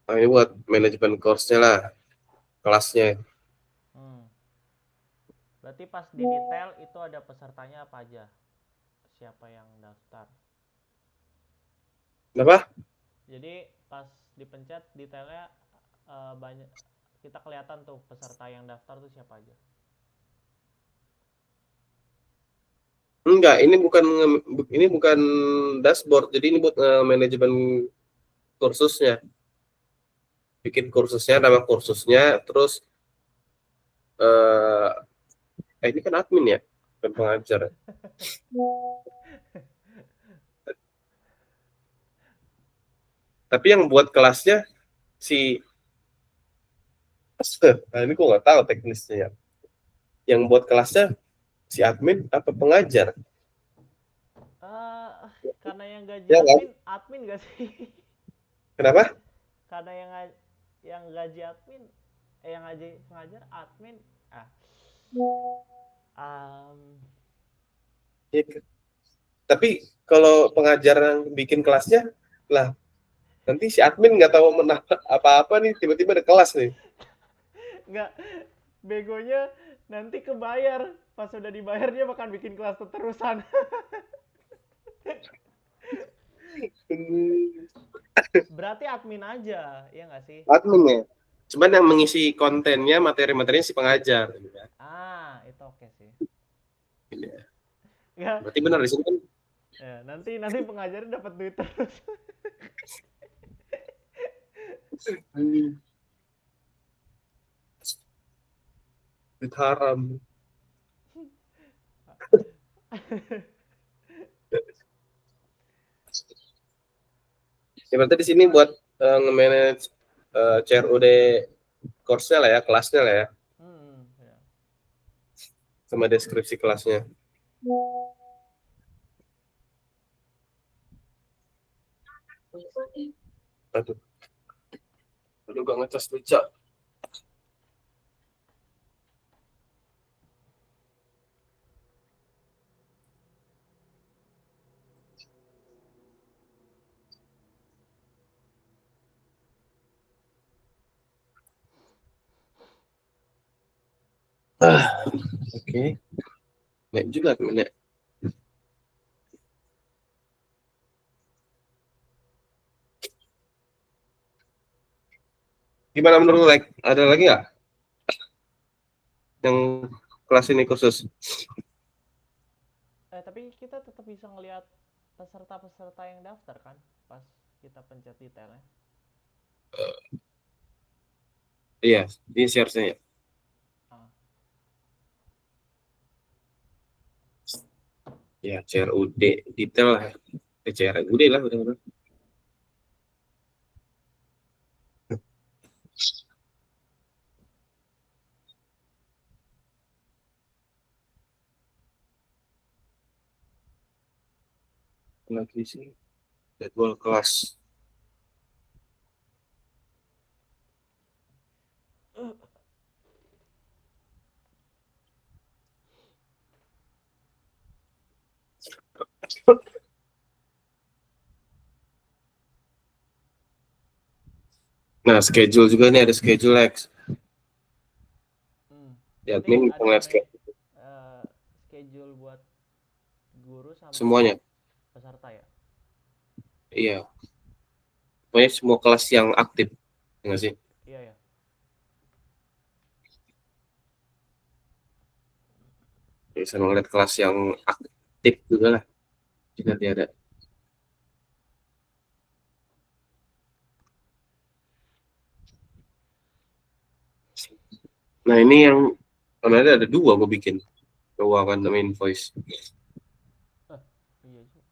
Nah, ini buat manajemen course-nya lah, kelasnya. Berarti pas di detail itu ada pesertanya apa aja? Siapa yang daftar? Kenapa? Jadi pas dipencet detailnya banyak, kita kelihatan tuh peserta yang daftar tuh siapa aja. Enggak, ini bukan dashboard. Jadi ini buat manajemen kursusnya. Bikin kursusnya, nama kursusnya, terus ini kan admin ya, bukan pengajar. Tapi yang buat kelasnya si nah ini gue nggak tahu teknisnya ya. Yang buat kelasnya si admin apa pengajar? Karena yang gaji Ya kan? admin gak sih? Kenapa? Karena yang gaji admin, yang gaji pengajar admin. Ya, tapi kalau pengajar yang bikin kelasnya lah, nanti si admin nggak tahu apa-apa nih, tiba-tiba ada kelas nih. Nggak, begonya nanti kebayar, pas udah dibayar dia bakal bikin kelas terusan. Berarti admin aja, ya nggak sih? Admin ya. Cuman yang mengisi kontennya, materi-materinya si pengajar. Itu oke sih. Ya. Berarti benar di sini kan. Ya, nanti pengajarnya dapat duit terus. Duit haram. Ya, berarti di sini buat nge-manage CRUD course-nya lah ya, kelasnya lah ya. Ya. Sama deskripsi kelasnya. Aduh gak ngecas beca. Oke. Baik juga temennya. Gimana menurut like? Ada lagi nggak yang kelas ini khusus? Tapi kita tetap bisa ngelihat peserta-peserta yang daftar kan pas kita pencet detailnya. Iya, ini share-nya ya. Ya, CRUD detail lah. CRUD lah udah. Lagi sih jadwal kelas. Nah, schedule juga nih, ada schedule X. Di admin bisa ngeliat schedule buat guru sama semuanya. Peserta ya? Iya. Pokoknya semua kelas yang aktif, enggak sih? Iya ya. Bisa ngeliat kelas yang aktif juga lah. Jika dia ada. Nah, ini yang ada dua gue bikin. Keuangan sama invoice. Iya juga.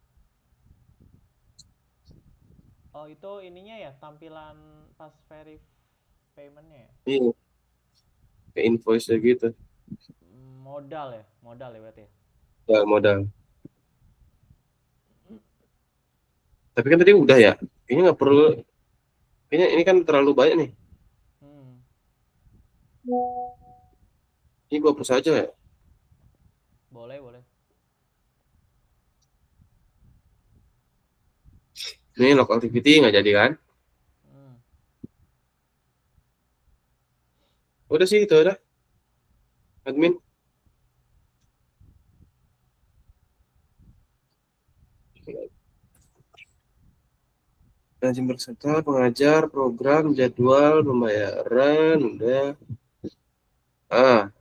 Oh, itu ininya ya, tampilan pas payment-nya ya? Iya. Kayak invoice gitu. Modal ya berarti ya? Ya, modal. Tapi kan tadi udah ya. Kayaknya nggak perlu. Kayaknya ini kan terlalu banyak nih. Ini gue hapus aja ya. Boleh. Ini log activity nggak jadi kan? Udah sih itu udah. Admin. Manajemen peserta, pengajar, program, jadwal, pembayaran, udah.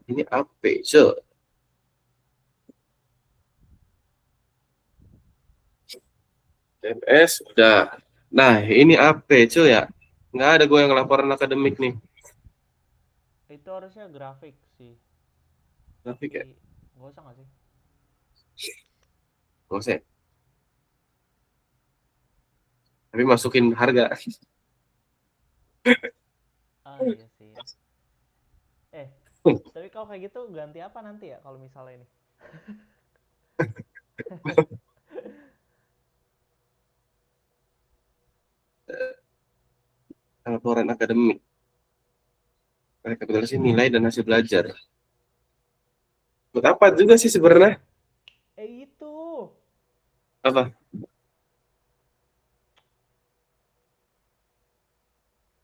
Ini AP, MS, udah. Nah, ini AP, ya. Nggak ada gue yang laporan akademik nih. Itu harusnya grafik sih. Grafik ya? Nggak usah nggak sih? Nggak usah ya? Tapi masukin harga. Iya sih. Tapi kalau kayak gitu ganti apa nanti ya kalau misalnya ini? Laporan akademik. Rekapitulasi nilai dan hasil belajar. Buat apa juga sih sebenarnya? Itu. Apa?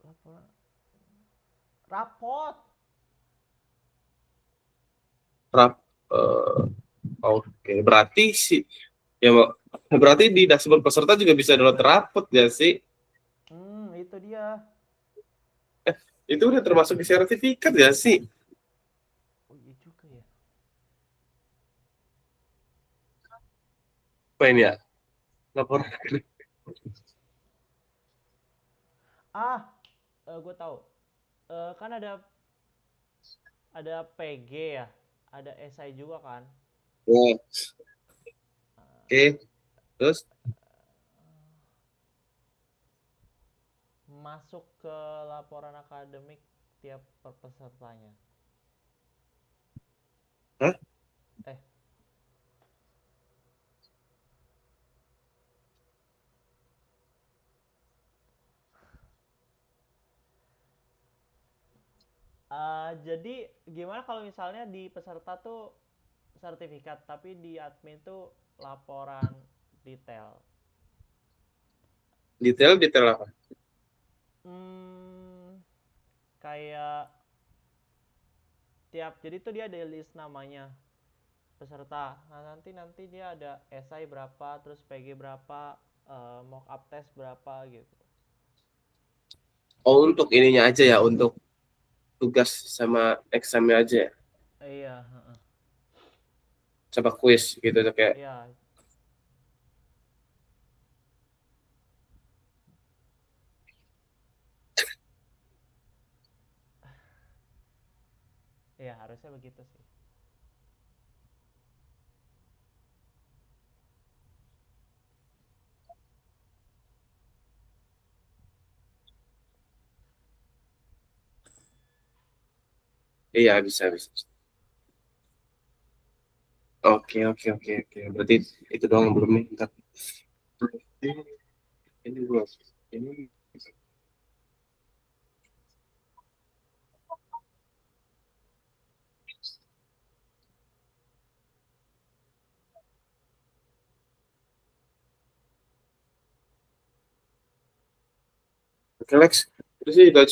Laporan. Rapot. Rap. Oke, berarti sih ya berarti di dashboard peserta juga bisa download rapot ya sih? Itu dia. Itu udah termasuk di sertifikat ya sih? Oh iya juga ya. Apa ini ya? Laporan. Gue tahu. Kan ada PG ya, ada SI juga kan. Oh, oke, Eh, terus Masuk ke laporan akademik tiap pesertanya. hah? Eh, jadi gimana kalau misalnya di peserta tuh sertifikat, tapi di admin tuh laporan detail. Detail apa? Kayak jadi tuh dia ada list namanya peserta. Nah, nanti dia ada SI berapa, terus PG berapa, mock up test berapa gitu. Oh, untuk ininya aja ya, untuk tugas sama examnya aja ya, Iya, sama quiz gitu tuh kayak. iya, iya harusnya begitu sih. Iya, bisa bisa. Oke. Berarti itu doang yang belum nih. Ntar. Ini belum. Ini oke, Lex. Terus sih, Lex.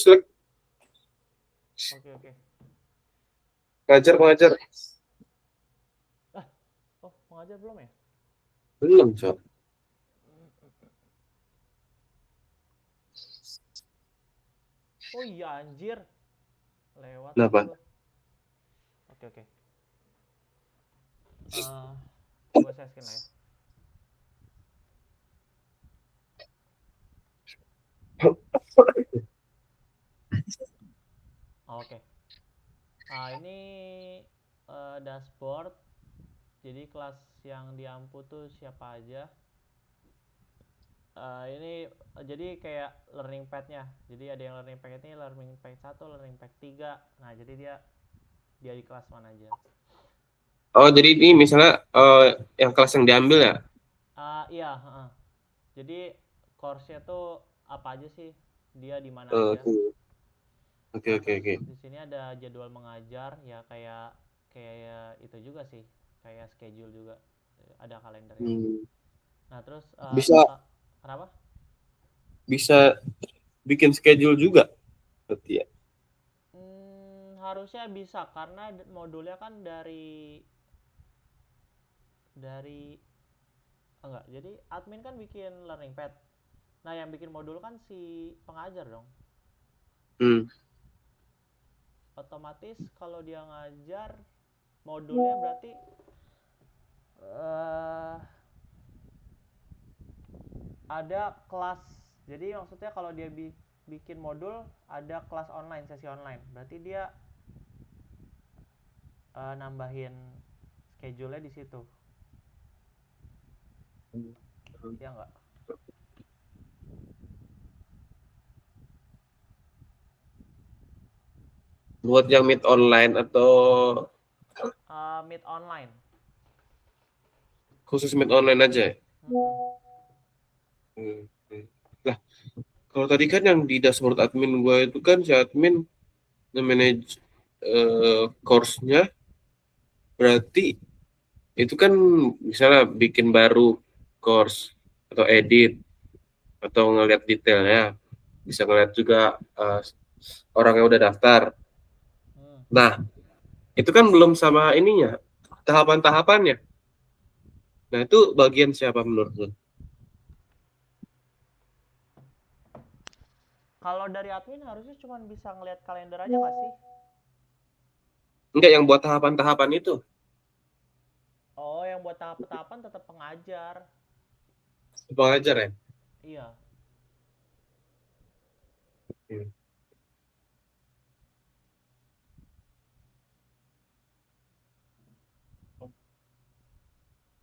Oke. Pengajar. Pengajar belum ya? Belum, Cok. Oh iya anjir, lewat tadi Kenapa? gua. Oke. Gua seskin lah ya. Oke. Ini dashboard. Jadi kelas yang diampu tuh siapa aja. Ini jadi kayak learning pad-nya. Jadi ada yang learning pad ini learning pad 1, learning pad 3. Nah, jadi dia di kelas mana aja. Oh, jadi ini misalnya yang kelas yang diambil ya? Iya, Jadi course-nya tuh apa aja sih? Dia di mana aja. Oke. Nah, Oke. terus di sini ada jadwal mengajar ya kayak itu juga sih. Kayak schedule juga. Ada kalendernya. Hmm. Nah, terus Bisa kenapa? bisa bikin schedule juga berarti ya. Harusnya bisa karena modulnya kan dari enggak. Jadi admin kan bikin learning pad. Nah, yang bikin modul kan si pengajar dong. Hmm. Otomatis kalau dia ngajar modulnya berarti eh ada kelas. Jadi maksudnya kalau dia bikin modul ada kelas online, sesi online. Berarti dia nambahin schedule-nya di situ. Iya nggak? Buat yang meet online atau Meet online. khusus meet online aja ya? Mm-mm. Hmm. Lah, kalau tadi kan yang di dashboard admin gue itu kan si admin nge-manage course-nya, berarti itu kan misalnya bikin baru course atau edit atau ngeliat detailnya, bisa ngeliat juga orang yang udah daftar. Hmm. Nah, itu kan belum sama ininya, tahapan-tahapannya. Nah, itu bagian siapa menurut lu? Kalau dari admin harusnya cuma bisa ngelihat kalender aja nggak sih? Enggak, yang buat tahapan-tahapan itu. Oh, yang buat tahap-tahapan tetap pengajar. Pengajar ya? Iya. Hmm.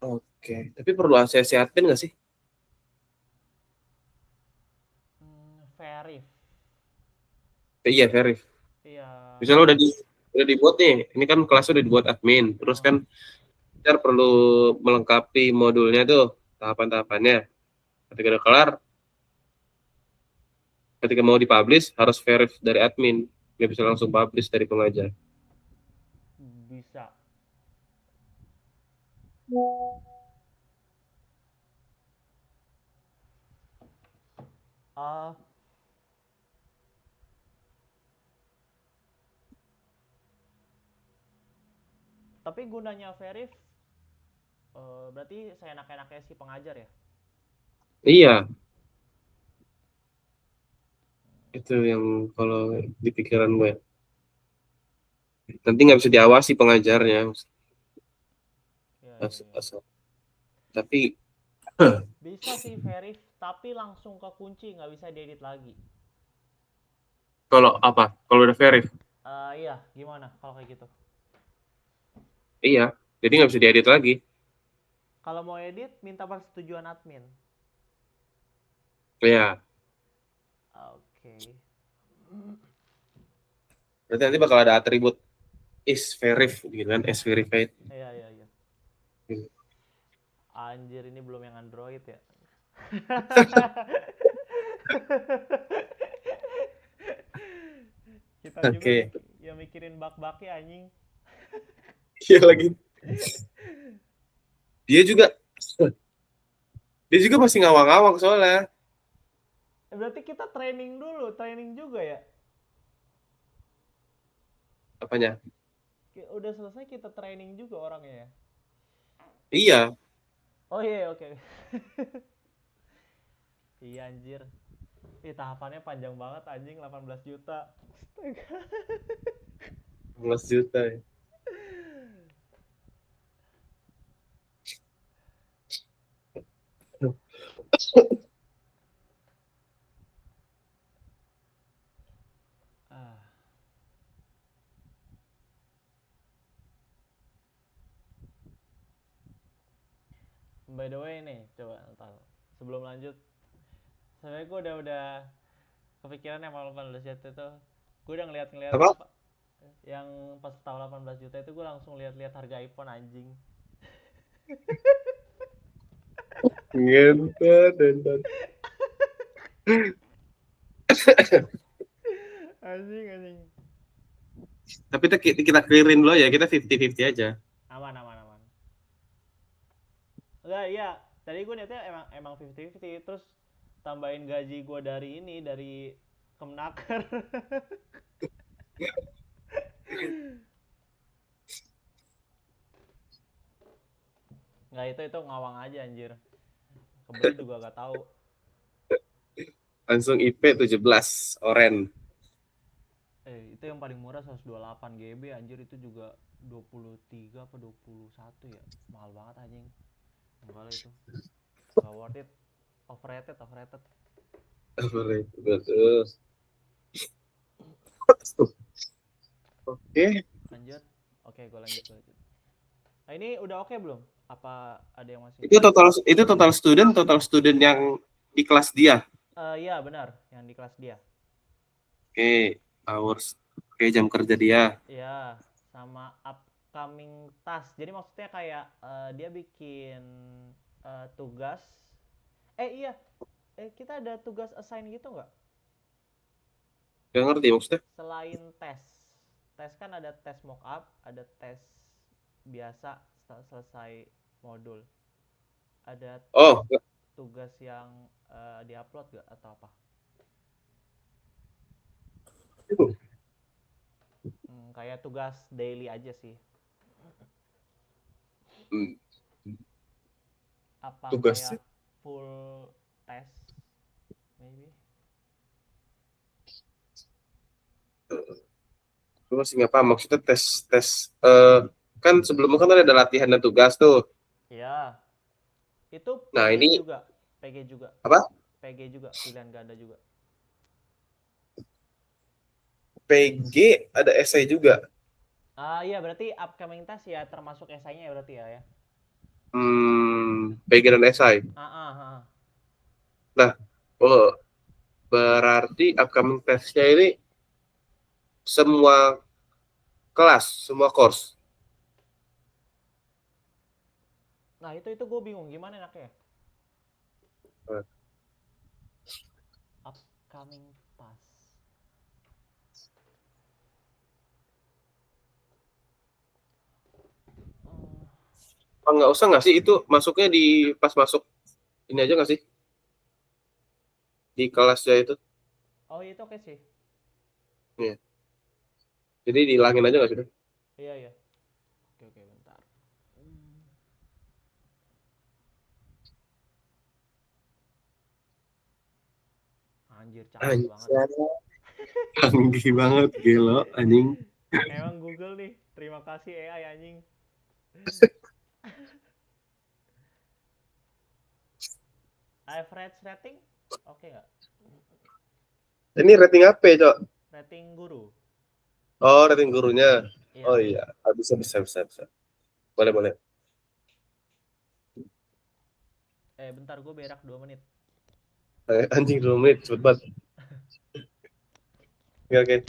Oke, tapi perlu ACC admin nggak sih? Verif. Iya, Verif. Iya. Misalnya udah dibuat nih, ini kan kelasnya udah dibuat admin, terus Hmm. kan Belajar perlu melengkapi modulnya tuh, tahapan-tahapannya. Ketika udah kelar, ketika mau dipublish, harus verif dari admin. Nggak bisa langsung publish dari pengajar. Bisa. Uh, tapi gunanya verif berarti saya enak-enaknya si pengajar ya? Iya, itu yang kalau di pikiran gue. Nanti nggak bisa diawasi pengajarnya. Iya, iya, As- iya. asal. Tapi, Bisa sih verif, tapi langsung ke kunci, nggak bisa diedit lagi. kalau apa? Kalau udah verif? Iya, gimana kalau kayak gitu? Iya, jadi nggak bisa diedit lagi. Kalau mau edit, minta persetujuan admin. Iya, Oke. berarti nanti bakal ada atribut is verif, gitu kan, is verified. Iya, iya, iya. Anjir, ini belum yang Android ya. Kita juga Oke, ya mikirin bug-bugnya anjing. iya lagi. Dia juga, dia juga masih ngawang-ngawang soalnya. Berarti kita training dulu, training juga ya? Apanya? Udah selesai kita training juga orangnya ya? Iya, Oh iya, oke. Iya anjir. Tahapannya panjang banget anjing, 18 juta. Astaga. 15 juta ya. Ah. By the way nih, coba ntar sebelum lanjut, sebenarnya gue udah kepikiran yang 18 juta itu, gue udah ngeliat-ngeliat Apa? yang pas tahu 18 juta itu gue langsung lihat-lihat harga iPhone anjing. Ngentot, ngentot. Anjing, anjing. Tapi kita clearin dulu ya, kita 50-50 aja. Aman, aman, aman. Enggak, iya. Tadi gue niatnya emang 50-50, terus tambahin gaji gue dari ini, dari Kemenaker. Nggak, itu ngawang aja anjir. Kebeli juga gak tahu. Langsung IP 17 oren. Itu yang paling murah 128 GB anjir, itu juga 23 apa 21 ya. Mahal banget anjing. Enggak lah itu. Enggak worth it. Overrated. Betul. Oke. Lanjut. Oke, gue lanjut. Nah, ini udah oke belum? Apa ada yang masih? Itu total student yang di kelas dia. Iya benar, yang di kelas dia. Oke, hours. Oke, jam kerja dia. Iya, sama upcoming task. Jadi maksudnya kayak dia bikin tugas. Iya, kita ada tugas assign gitu nggak? Gak ngerti maksudnya. Selain tes. Tes kan ada tes mockup, ada tes biasa selesai modul. Ada Oh, tugas yang diupload nggak atau apa? Kayak tugas daily aja sih. hmm, Apa tugasnya. kayak full test maybe? Gue masih nggak paham maksudnya tes kan sebelumnya kan ada latihan dan tugas tuh. Iya. Itu Nah PG ini juga. PG juga. apa? PG juga, pilihan ganda juga. PG ada essay juga. Iya berarti upcoming task ya termasuk esainya ya berarti ya. PG dan essay. Ah. Nah, oh, berarti upcoming testnya ini semua kelas, semua course. Nah, itu gue bingung gimana enaknya. Upcoming task. Nggak usah nggak sih itu masuknya di pas masuk ini aja nggak sih di kelasnya itu? Oh, itu oke sih. Iya. Jadi dihilangin aja nggak sih? Iya. Oke, bentar. Anjir, canggih banget. Anjir, canggih banget, gelo, anjing. Emang Google nih, terima kasih AI anjing. Average rating oke nggak? Ini rating apa, Cok? Rating guru. Oh, rating gurunya. Iya. Oh iya, bisa. Boleh. Bentar gue berak 2 menit. Anjing 2 menit, cepet banget. Oke.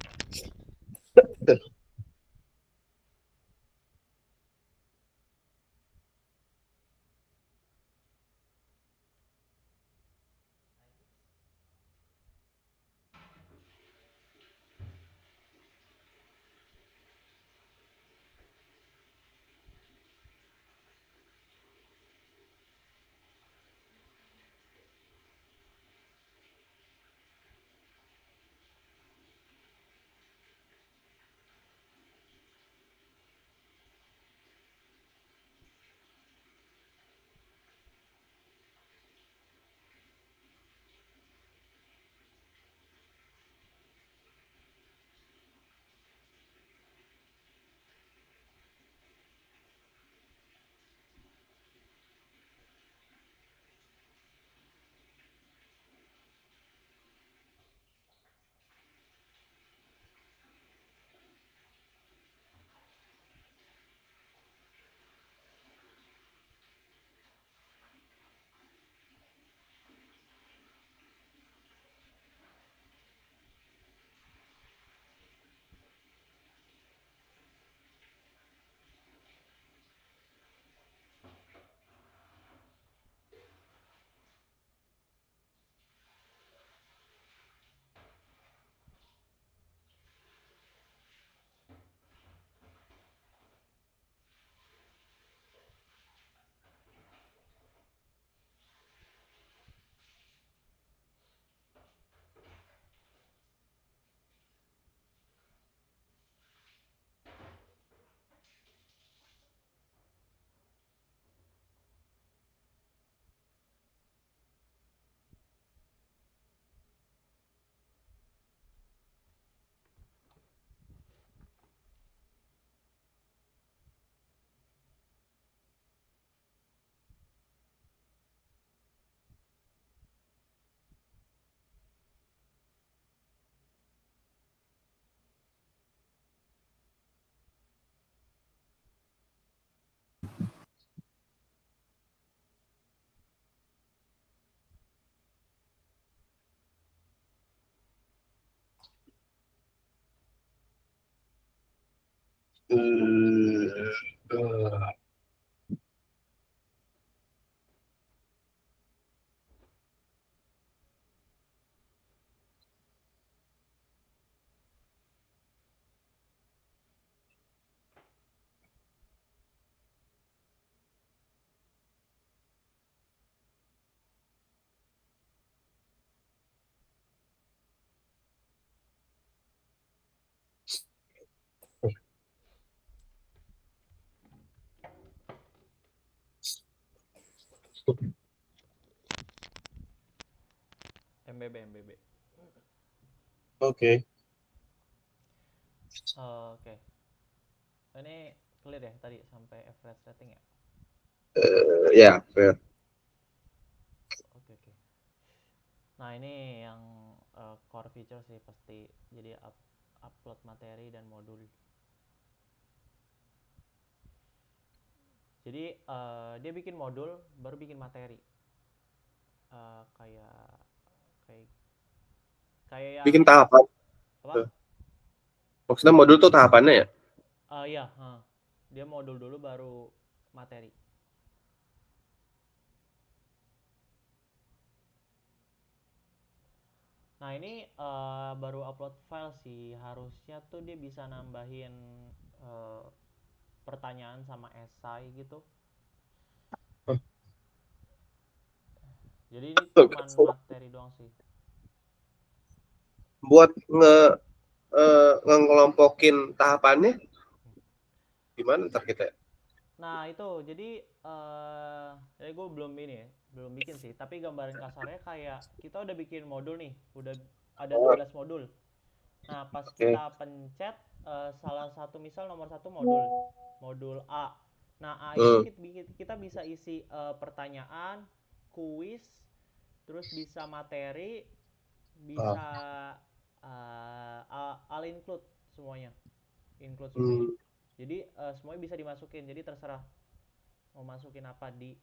Eh, MBB. Oke. Oke. Ini clear ya tadi sampai average rating ya? Ya, fair. Oke. Nah, ini yang core feature sih pasti. Jadi upload materi dan modul. Jadi dia bikin modul baru bikin materi. Kayak kayak kayak yang Bikin tahapan. apa? Maksudnya modul tuh tahapannya ya? Iya, dia modul dulu baru materi. Nah, ini baru upload file sih. Harusnya tuh dia bisa nambahin pertanyaan sama esai gitu. Jadi ini cuman materi doang sih. Buat ngelompokin tahapannya gimana ntar kita ya? Nah, itu jadi gue belum ini ya, belum bikin sih. Tapi gambaran kasarnya kayak kita udah bikin modul nih, udah ada 16 modul. Nah, pas Oke. kita pencet salah satu, misal nomor satu modul A. Nah, A itu kita bisa isi pertanyaan, kuis, terus bisa materi, bisa all include semuanya. Include semuanya. Jadi semuanya bisa dimasukin. Jadi terserah mau masukin apa di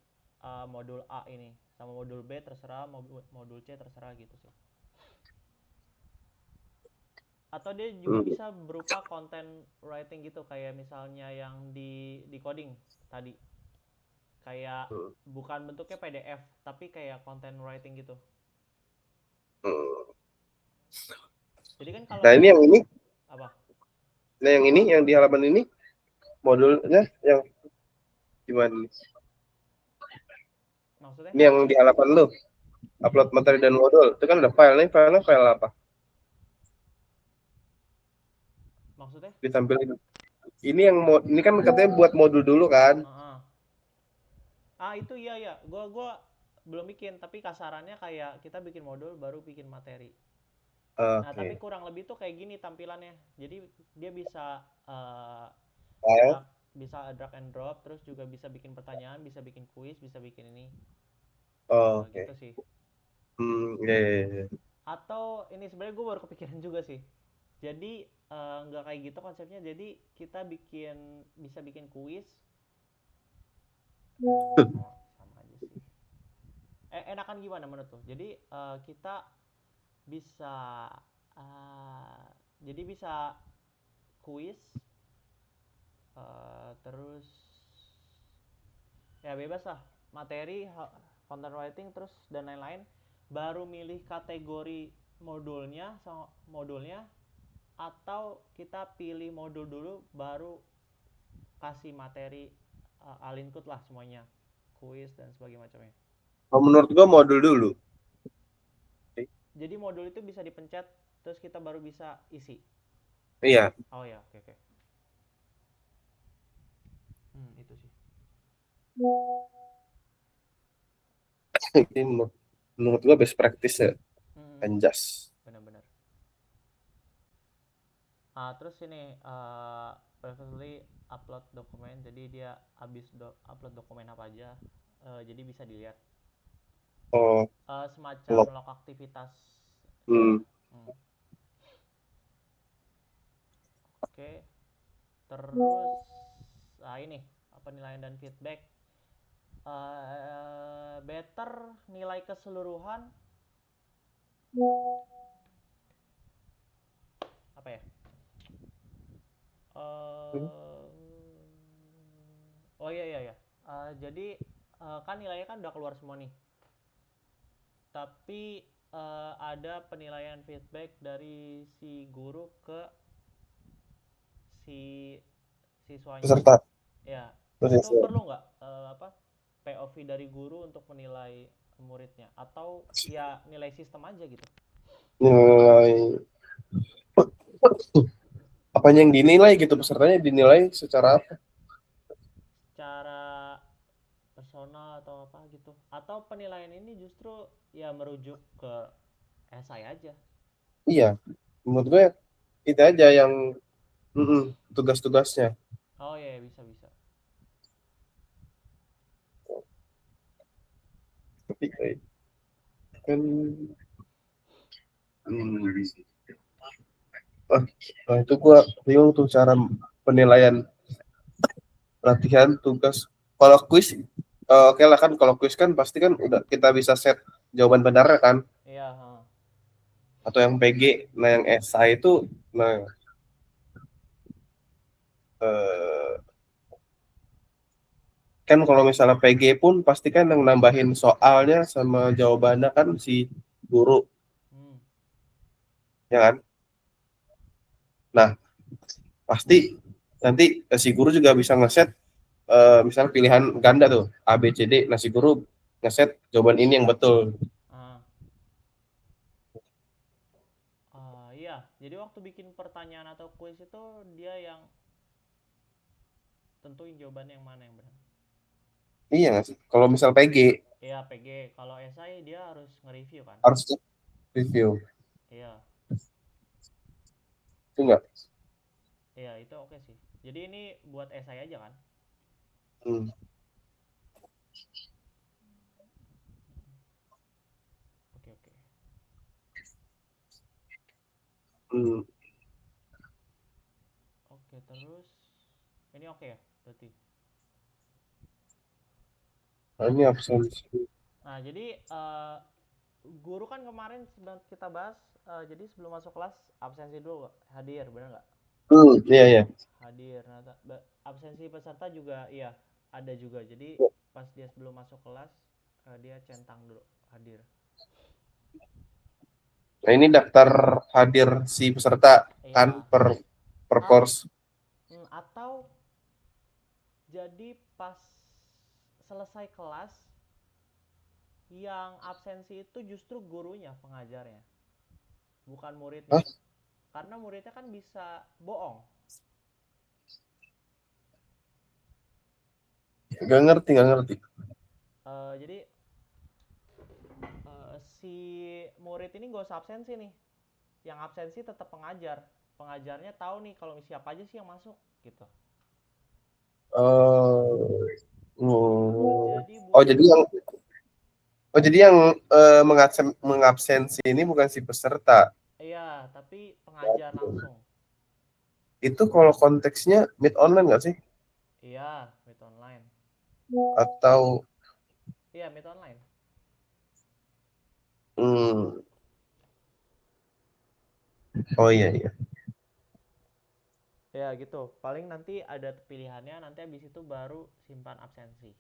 modul A ini. Sama modul B terserah, modul C terserah gitu sih. Atau dia juga bisa berupa content writing gitu, kayak misalnya yang di coding tadi, kayak bukan bentuknya PDF tapi kayak content writing gitu. Jadi kan kalau Nah ini yang ini, apa nah yang ini yang di halaman ini modulnya yang gimana nih? maksudnya? Ini yang di halaman lu upload materi dan modul itu kan ada file apa? Maksudnya? Ditampilin. Ini yang ini kan katanya buat modul dulu kan? Itu iya, gua belum bikin, tapi kasarannya kayak kita bikin modul baru bikin materi. Nah, tapi Oke. kurang lebih tuh kayak gini tampilannya. Jadi dia bisa File. drag and drop, terus juga bisa bikin pertanyaan, bisa bikin kuis, bisa bikin ini. Gitu Oke. sih. Ya. Atau ini sebenarnya gue baru kepikiran juga sih. Jadi nggak kayak gitu konsepnya. Jadi kita bisa bikin kuis. Sama aja sih. Enakan gimana menurut tuh? Jadi kita bisa jadi bisa kuis, terus ya bebas lah, materi, content writing, terus dan lain-lain. Baru milih kategori modulnya, atau kita pilih modul dulu baru kasih materi, all include lah semuanya, kuis dan sebagainya macamnya. Menurut gua modul dulu. Jadi modul itu bisa dipencet terus kita baru bisa isi. Iya. Oh ya, oke. Itu sih. Ini menurut gua best practice ya. Anjas. Benar-benar. Terus ini previously upload dokumen, jadi dia habis upload dokumen apa aja, jadi bisa dilihat. Oh, Semacam log. log aktivitas. Oke. Terus ini penilaian dan feedback. Better nilai keseluruhan apa ya? Oh iya iya ya. Jadi kan nilainya kan udah keluar semua nih. Tapi ada penilaian feedback dari si guru ke si siswanya. Peserta. Ya, Terus itu perlu nggak POV dari guru untuk menilai muridnya atau ya nilai sistem aja gitu? nilai apanya yang dinilai gitu, pesertanya dinilai secara apa? Secara personal atau apa gitu? Atau penilaian ini justru ya merujuk ke esai aja? Iya, menurut gue itu aja yang tugas-tugasnya. Oh iya bisa bisa. Tapi kan itu gue bingung tuh cara penilaian latihan tugas. Kalau kuis, oke lah kan, kalau kuis kan pasti kan udah kita bisa set jawaban benarnya kan, Iya. atau yang PG. Nah yang esai itu, nah eh, kan kalau misalnya PG pun pasti kan yang nambahin soalnya sama jawabannya kan si guru, Hmm. ya kan? Nah pasti nanti si guru juga bisa ngeset, misalnya pilihan ganda tuh A B C D, nah si guru ngeset jawaban ini yang betul. Ah. Iya, jadi waktu bikin pertanyaan atau kuis itu dia yang tentuin jawabannya yang mana yang benar. Iya nggak sih? Kalau misal PG Iya, PG. Kalau esai dia harus nge-review kan? harus review, Iya, itu enggak? iya itu oke sih. Jadi ini buat esai aja kan? Hmm. Oke, oke. Hmm. Oke, terus ini oke ya berarti. Nah, ini absensi. Nah, jadi guru kan kemarin sedang kita bahas, jadi sebelum masuk kelas absensi dulu hadir, bener nggak? Iya iya. Hadir. Nah, absensi peserta juga iya ada juga. Jadi pas dia sebelum masuk kelas dia centang dulu hadir. Nah ini daftar hadir si peserta kan Iya. per Ah, course. atau jadi pas selesai kelas yang absensi itu justru gurunya pengajarnya, bukan muridnya. Hah? Karena muridnya kan bisa bohong. Nggak ngerti. Jadi si murid ini gak usah absensi nih. Yang absensi tetap pengajar. Pengajarnya tahu nih kalau siapa aja sih yang masuk gitu. Oh, Jadi oh buat jadi yang mengabsensi ini bukan si peserta. iya, tapi pengajar langsung. Itu kalau konteksnya meet online nggak sih? Iya, meet online. Atau Iya, meet online. hmm, oh iya iya. Ya gitu. Paling nanti ada pilihannya, nanti habis itu baru simpan absensi.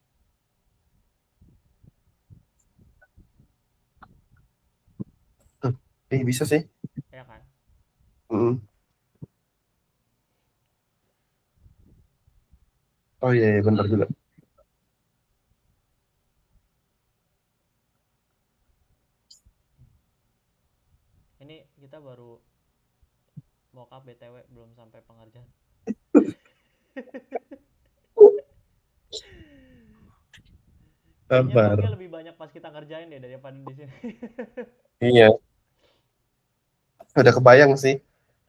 Bisa sih. Ya kan? Hmm. Oh iya, iya benar juga. Ini kita baru mockup BTW belum sampai pengerjaan. Kayaknya bugnya Sabar. lebih banyak pas kita ngerjain deh daripada di sini. Iya, udah kebayang sih.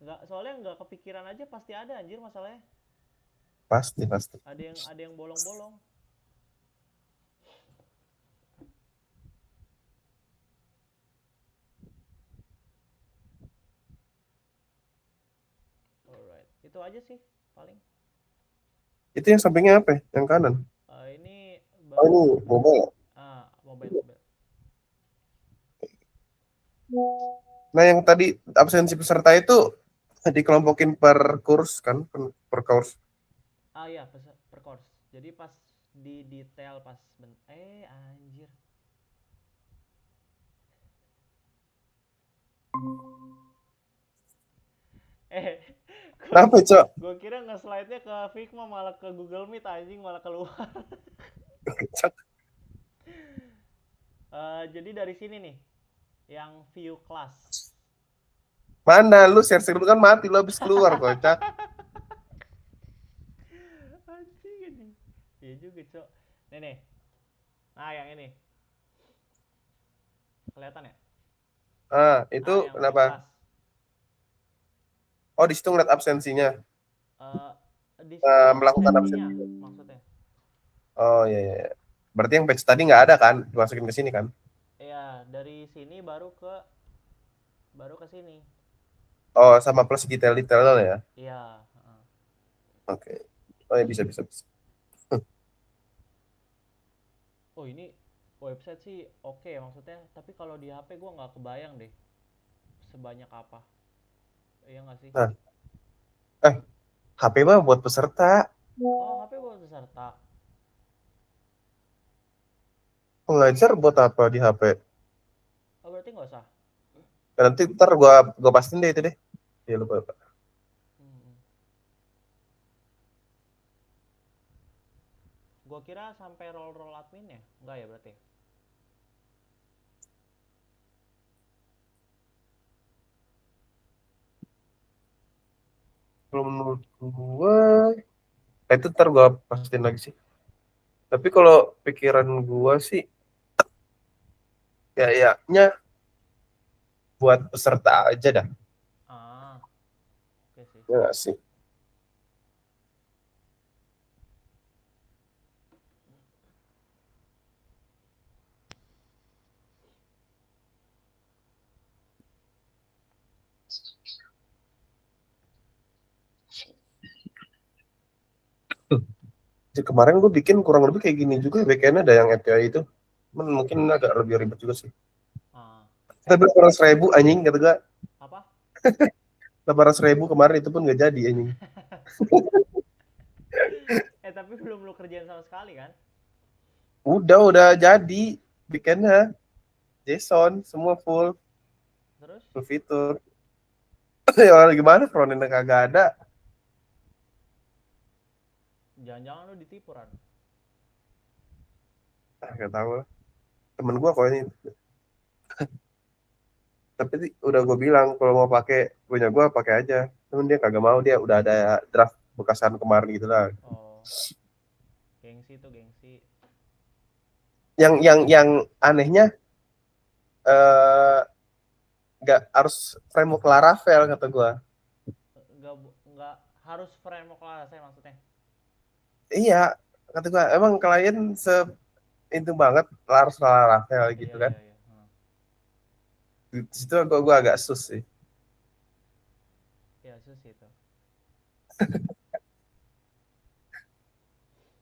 Nggak, soalnya nggak kepikiran aja pasti ada anjir masalahnya. Pasti pasti. Ada yang bolong-bolong. Alright, itu aja sih paling. Itu yang sampingnya apa ya? Yang kanan. Ini Oh ini baru mobile. mobile. Nah yang tadi absensi peserta itu dikelompokin per kurs kan? Per course. Iya per course. Jadi pas di detail pas anjir. Kenapa, Cok? Gue kira nge-slide-nya ke Figma malah ke Google Meet anjing, malah keluar. Cok. Jadi dari sini nih, yang view class. Mana lu share dulu kan mati lu habis keluar, kocak. Anjing. Iya juga, Cok. Nih. Nah, yang ini. Kelihatan ya? Itu Yang view kenapa? class. Oh, di situ ngeliat absensinya. Di situ Melakukan absensinya absensi. maksudnya. Oh iya, iya. Berarti yang page tadi nggak ada kan? Dimasukin ke sini kan? Iya, dari sini baru ke sini. Oh, sama plus detail-detailnya ya? Iya. Oke. Oh ya, bisa. Oh, ini website sih oke ya maksudnya, tapi kalau di HP gue nggak kebayang deh sebanyak apa. Iya nggak sih? Nah, HP mah buat peserta. Oh, HP buat peserta. Pengajar buat apa di HP? Oh, berarti nggak usah. Nanti ntar gua pastiin deh itu deh. Ya lupa. Gue kira sampai roll admin ya, nggak ya berarti? Kalau menurut gua, itu ntar gua pastiin lagi sih. Tapi kalau pikiran gua sih, kayaknya buat peserta aja dah. Oke sih. Ya nggak sih? Jadi kemarin gue bikin kurang lebih kayak gini juga, backend ada yang API itu. Mungkin agak lebih ribet juga sih. Tapi 800.000 anjing, kata gue. Apa? 800.000 kemarin itu pun nggak jadi anjing. Tapi belum lu kerjain sama sekali kan? Udah jadi bikinnya JSON semua full Terus? fitur. Ya gimana frontend kagak ada. Jangan-jangan lu ditipu, Ran? Nggak tahu lah. Temen gue kok ini. Tapi udah gue bilang kalau mau pakai punya gue pakai aja. Cuman dia kagak mau, dia udah ada draft bekasan kemarin gitu lah. Oh. Gengsi tuh, gengsi. Yang anehnya nggak harus framework Laravel kata gue. Nggak harus framework lah saya maksudnya. Iya, kata gue emang klien itu banget harus Laravel gitu kan. Iya. Di situ gue agak sus sih. Iya, sus itu.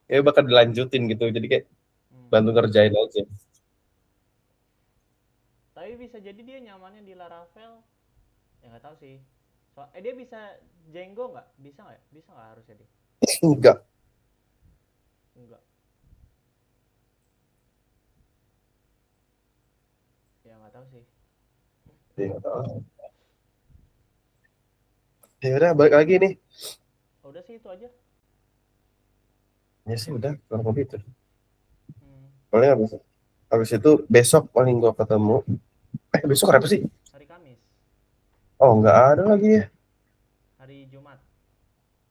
Ya bakal dilanjutin gitu, jadi kayak bantu ngerjain aja. Tapi bisa jadi dia nyamannya di Laravel. Ya nggak tahu sih. Dia bisa Django nggak? Bisa nggak? Bisa nggak harusnya dia? Enggak. Ya nggak tahu sih. Ya, nggak tahu. Ya udah balik lagi nih. Udah sih itu aja. Ya sih udah kurang lebih itu. Paling habis itu besok paling gua ketemu. Besok apa sih? Hari Kamis. Oh nggak ada lagi ya. Hari Jumat.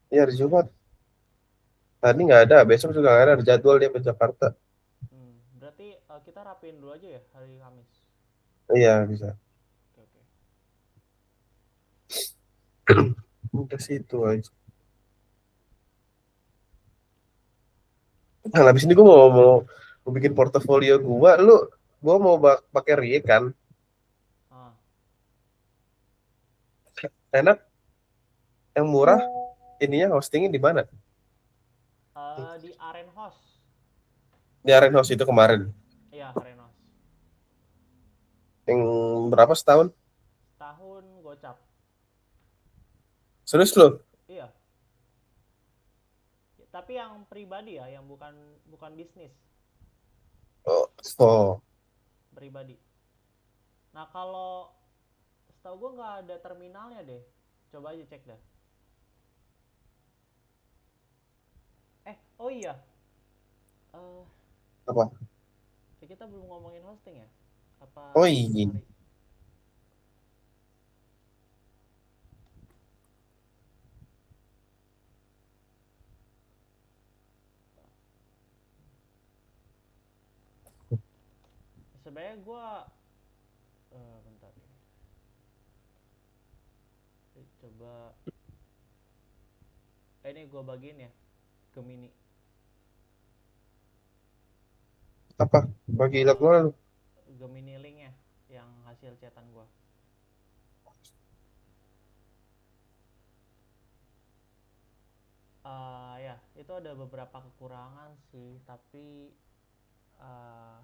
Iya hari Jumat. Tadi nggak ada, besok juga nggak ada jadwal dia ke Jakarta. Berarti kita rapiin dulu aja ya hari Kamis. Iya bisa. Oke. Udah sih itu aja. Nah, habis ini gue mau bikin portofolio gue mau pakai React kan. Enak, yang murah, ininya hostingnya di mana? Di Arenhost. Di Arenhost itu kemarin. Iya, Arenhost. Yang berapa setahun? Setahun gocap. Serius lo? Iya. tapi yang pribadi ya, yang bukan bisnis, Oh, pribadi. Nah kalau setahu gue nggak ada terminalnya deh. Coba aja cek dah. Oh iya, eh apa? kita belum ngomongin hosting ya? Oh Apa iya. sorry? Sebenarnya gue bentar deh. Coba ini gue bagiin ya, Gemini. Apa? Bagi Eh, lagu lu. Gemini link ya, yang hasil chatan gue. Ya itu ada beberapa kekurangan sih, tapi uh,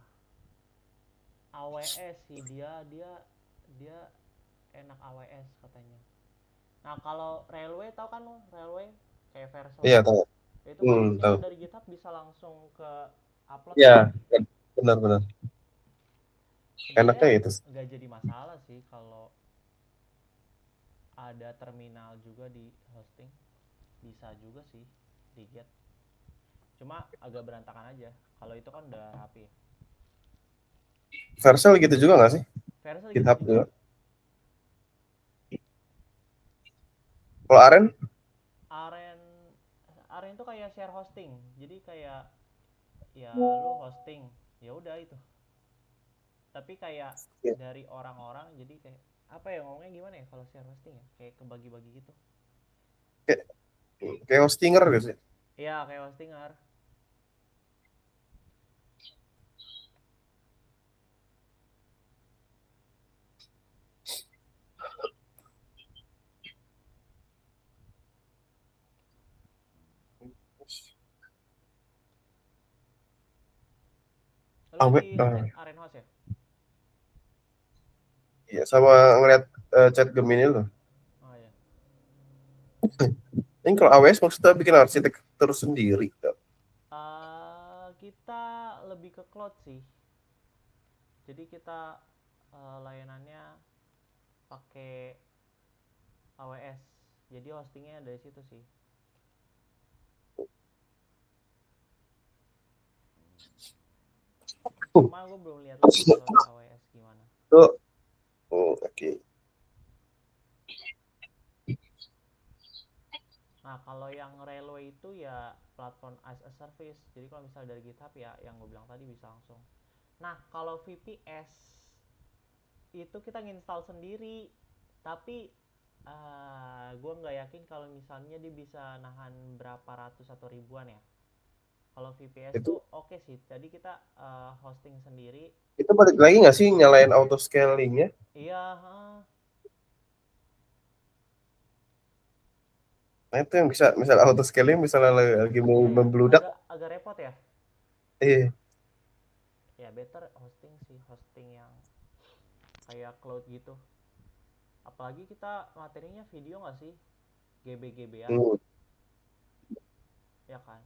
AWS sih, dia enak AWS katanya. Nah kalau Railway, tahu kan lo Railway kayak Vercel Iya, gitu, tahu. itu kalau Tahu. misalnya dari GitHub bisa langsung ke upload kan. Ya, benar-benar. Enaknya Sebenarnya itu. nggak jadi masalah sih kalau ada terminal juga di hosting, bisa juga sih di Get, cuma agak berantakan aja. Kalau itu kan udah rapi. Vercel gitu juga nggak sih? Vercel gitu GitHub juga. juga. Kalau Aren? Aren Aren itu kayak share hosting, jadi kayak ya lu hosting, ya udah itu. Tapi kayak Ya. dari orang-orang, jadi kayak apa ya, ngomongnya gimana ya kalau share hosting ya, kayak kebagi-bagi gitu. Kayak, kayak hostinger gitu sih. Iya kayak hostinger. Lu Awe, di Aren host ya? iya, sama ngeliat chat Gemini lu. Oh ya. Ini kalau AWS maksudnya bikin arsitektur sendiri. Kita lebih ke cloud sih. Jadi kita layanannya pakai AWS. Jadi hostingnya dari situ sih. Cuma gue belum lihat lagi kalau di AWS gimana. Itu, oke. Nah kalau yang Railway itu ya platform as a service. Jadi kalau misalnya dari GitHub ya yang gue bilang tadi bisa langsung. Nah kalau VPS itu kita nginstal sendiri. Tapi gue nggak yakin kalau misalnya dia bisa nahan berapa ratus atau ribuan ya. Kalau VPS Itu tuh oke sih. Jadi kita hosting sendiri. itu balik lagi nggak sih nyalain auto scalingnya? Iya, Nah itu yang bisa, misal auto scaling misalnya lagi mau iya ya. membludak, Agak repot ya. iya. Ya better hosting sih, hosting yang kayak cloud gitu. Apalagi kita materinya video nggak sih? GB-GB-an, Hmm. ya kan?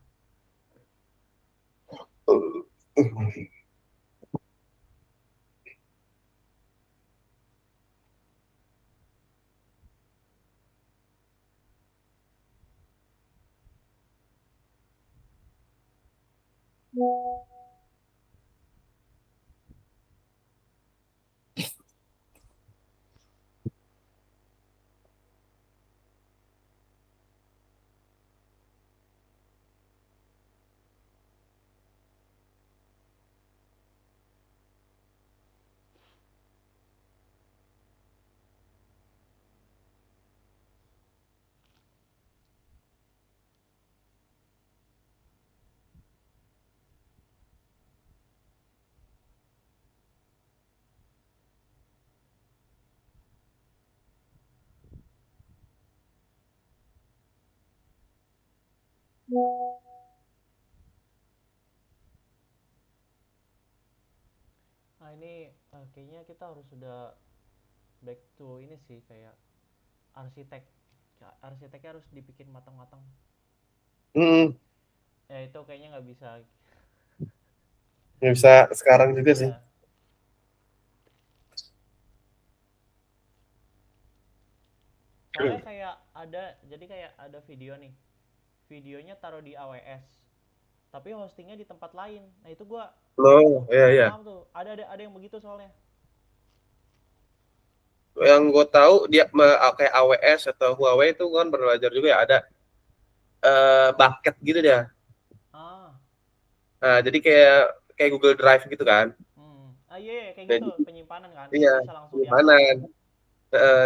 Nah ini kayaknya kita harus sudah back to ini sih, kayak arsitek. Arsiteknya harus dibikin matang-matang. Hmm. Ya itu kayaknya nggak bisa. Nggak bisa sekarang juga sih. Iya. Soalnya kayak jadi kayak ada video nih. Videonya taruh di AWS, tapi hostingnya di tempat lain. Nah itu gua Oh, iya kurang iya. paham tuh. Ada yang begitu soalnya. Yang gue tahu dia kayak AWS atau Huawei itu kan belajar juga ya ada bucket gitu dia. Ah, Nah, jadi kayak kayak Google Drive gitu kan. iya, iya, kayak Dan gitu penyimpanan kan. Itu iya, bisa langsung gimana? diakses.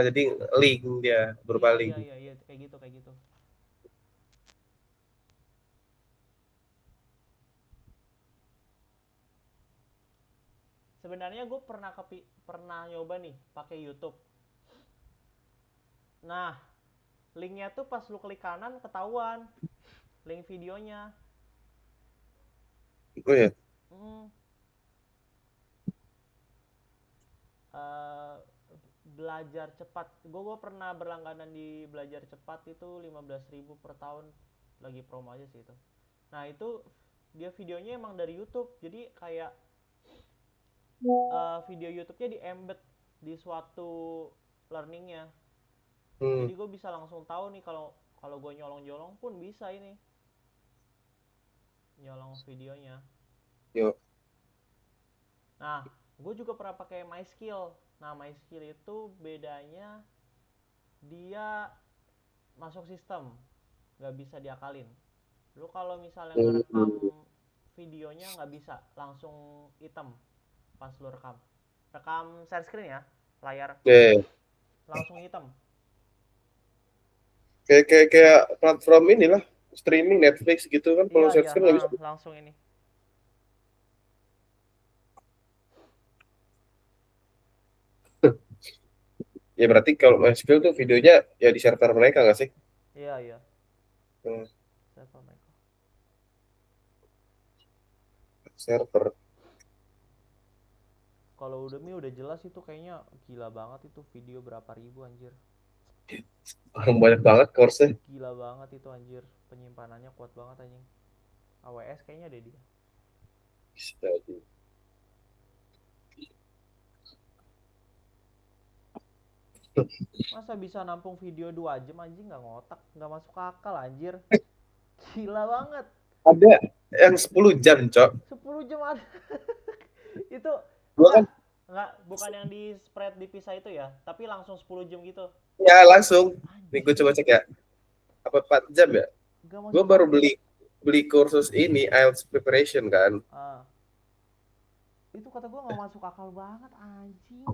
Jadi link dia berupa Iya, link. iya, iya, iya, kayak gitu, kayak gitu. Sebenarnya gue pernah nyoba nih pakai YouTube. Nah, linknya tuh pas lu klik kanan ketahuan link videonya. Oh ya. Hmm, eh, belajar cepat. Gue pernah berlangganan di belajar cepat itu 15.000 per tahun, lagi promo aja sih itu. Nah itu dia videonya emang dari YouTube, jadi kayak video YouTube-nya di embed di suatu learningnya. Hmm. Jadi gue bisa langsung tahu nih kalau kalau gue nyolong-nyolong pun bisa ini nyolong videonya. Yuk. Nah, gue juga pernah pakai MySkill. Nah, MySkill itu bedanya dia masuk sistem, nggak bisa diakalin. Lu kalau misalnya ngerekam Hmm. videonya nggak bisa langsung hitam pas lu rekam. Rekam share screen ya, layar Oke. langsung hitam. Kayak platform inilah streaming Netflix gitu kan kalau Iya, share iya, screen nggak bisa. langsung ini. Ya berarti kalau MySQL tuh videonya ya di server mereka nggak sih? Iya, iya. Hmm, Server mereka. server. Kalau Udemy udah jelas itu kayaknya gila banget itu video berapa ribu anjir. Orang banyak banget course-nya. Gila banget itu anjir. Penyimpanannya kuat banget anjing. AWS kayaknya deh dia. Bisa jadi. Masa bisa nampung video 2 jam anjing, nggak ngotak, nggak masuk akal anjir. Gila banget. Ada yang 10 jam, Cok. 10 jam ada. Itu Gua enggak kan enggak bukan yang di spread dipisah itu ya, tapi langsung 10 jam gitu. ya langsung. Nih gue Anjing, coba cek ya. Apa 4 jam ya? nggak Gue masuk baru akal. beli beli kursus ini IELTS preparation kan. Ah, itu kata gua nggak masuk akal banget anjing.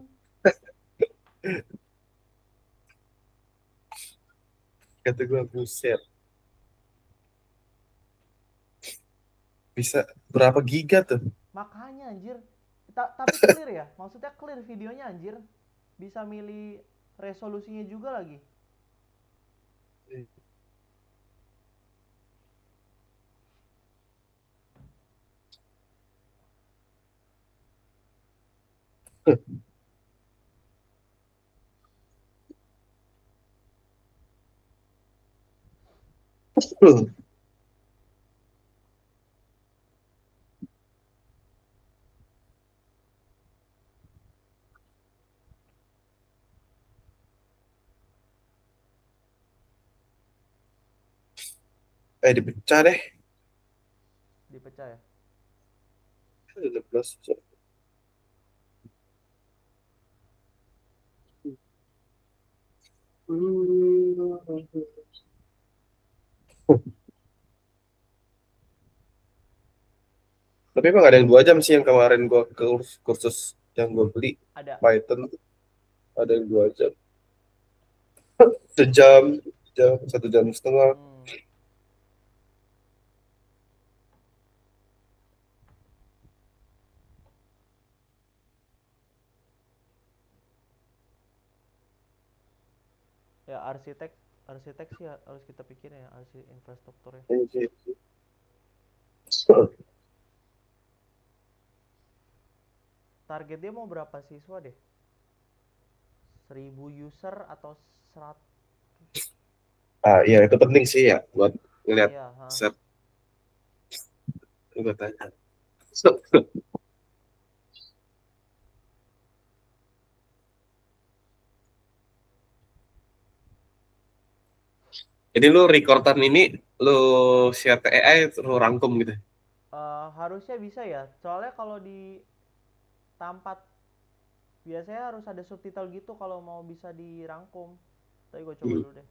Kata gue buset. Bisa berapa giga tuh? Makanya anjir. Tapi clear ya, maksudnya clear videonya anjir. Bisa milih resolusinya juga lagi. Dipecah deh. Dipecah ya. 16. Tapi emang ada yang 2 jam sih yang kemarin gue ke kursus yang gue beli Ada. Python ada yang 2 jam. Sejam, jam 1,5 jam. Hmm. Ya arsitek arsitek sih harus kita pikirin ya, infrastrukturnya. Target dia mau berapa siswa deh? 1.000 user atau 100? Ah iya itu penting sih ya buat ngeliat Iya, ha. set. Gue tanya. Jadi lu recordan ini lu share ke AI lu rangkum gitu. Harusnya bisa ya, soalnya kalau di Tampat biasanya harus ada subtitle gitu kalau mau bisa dirangkum. Tapi gue coba dulu deh.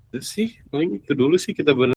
Itu sih, paling itu dulu sih kita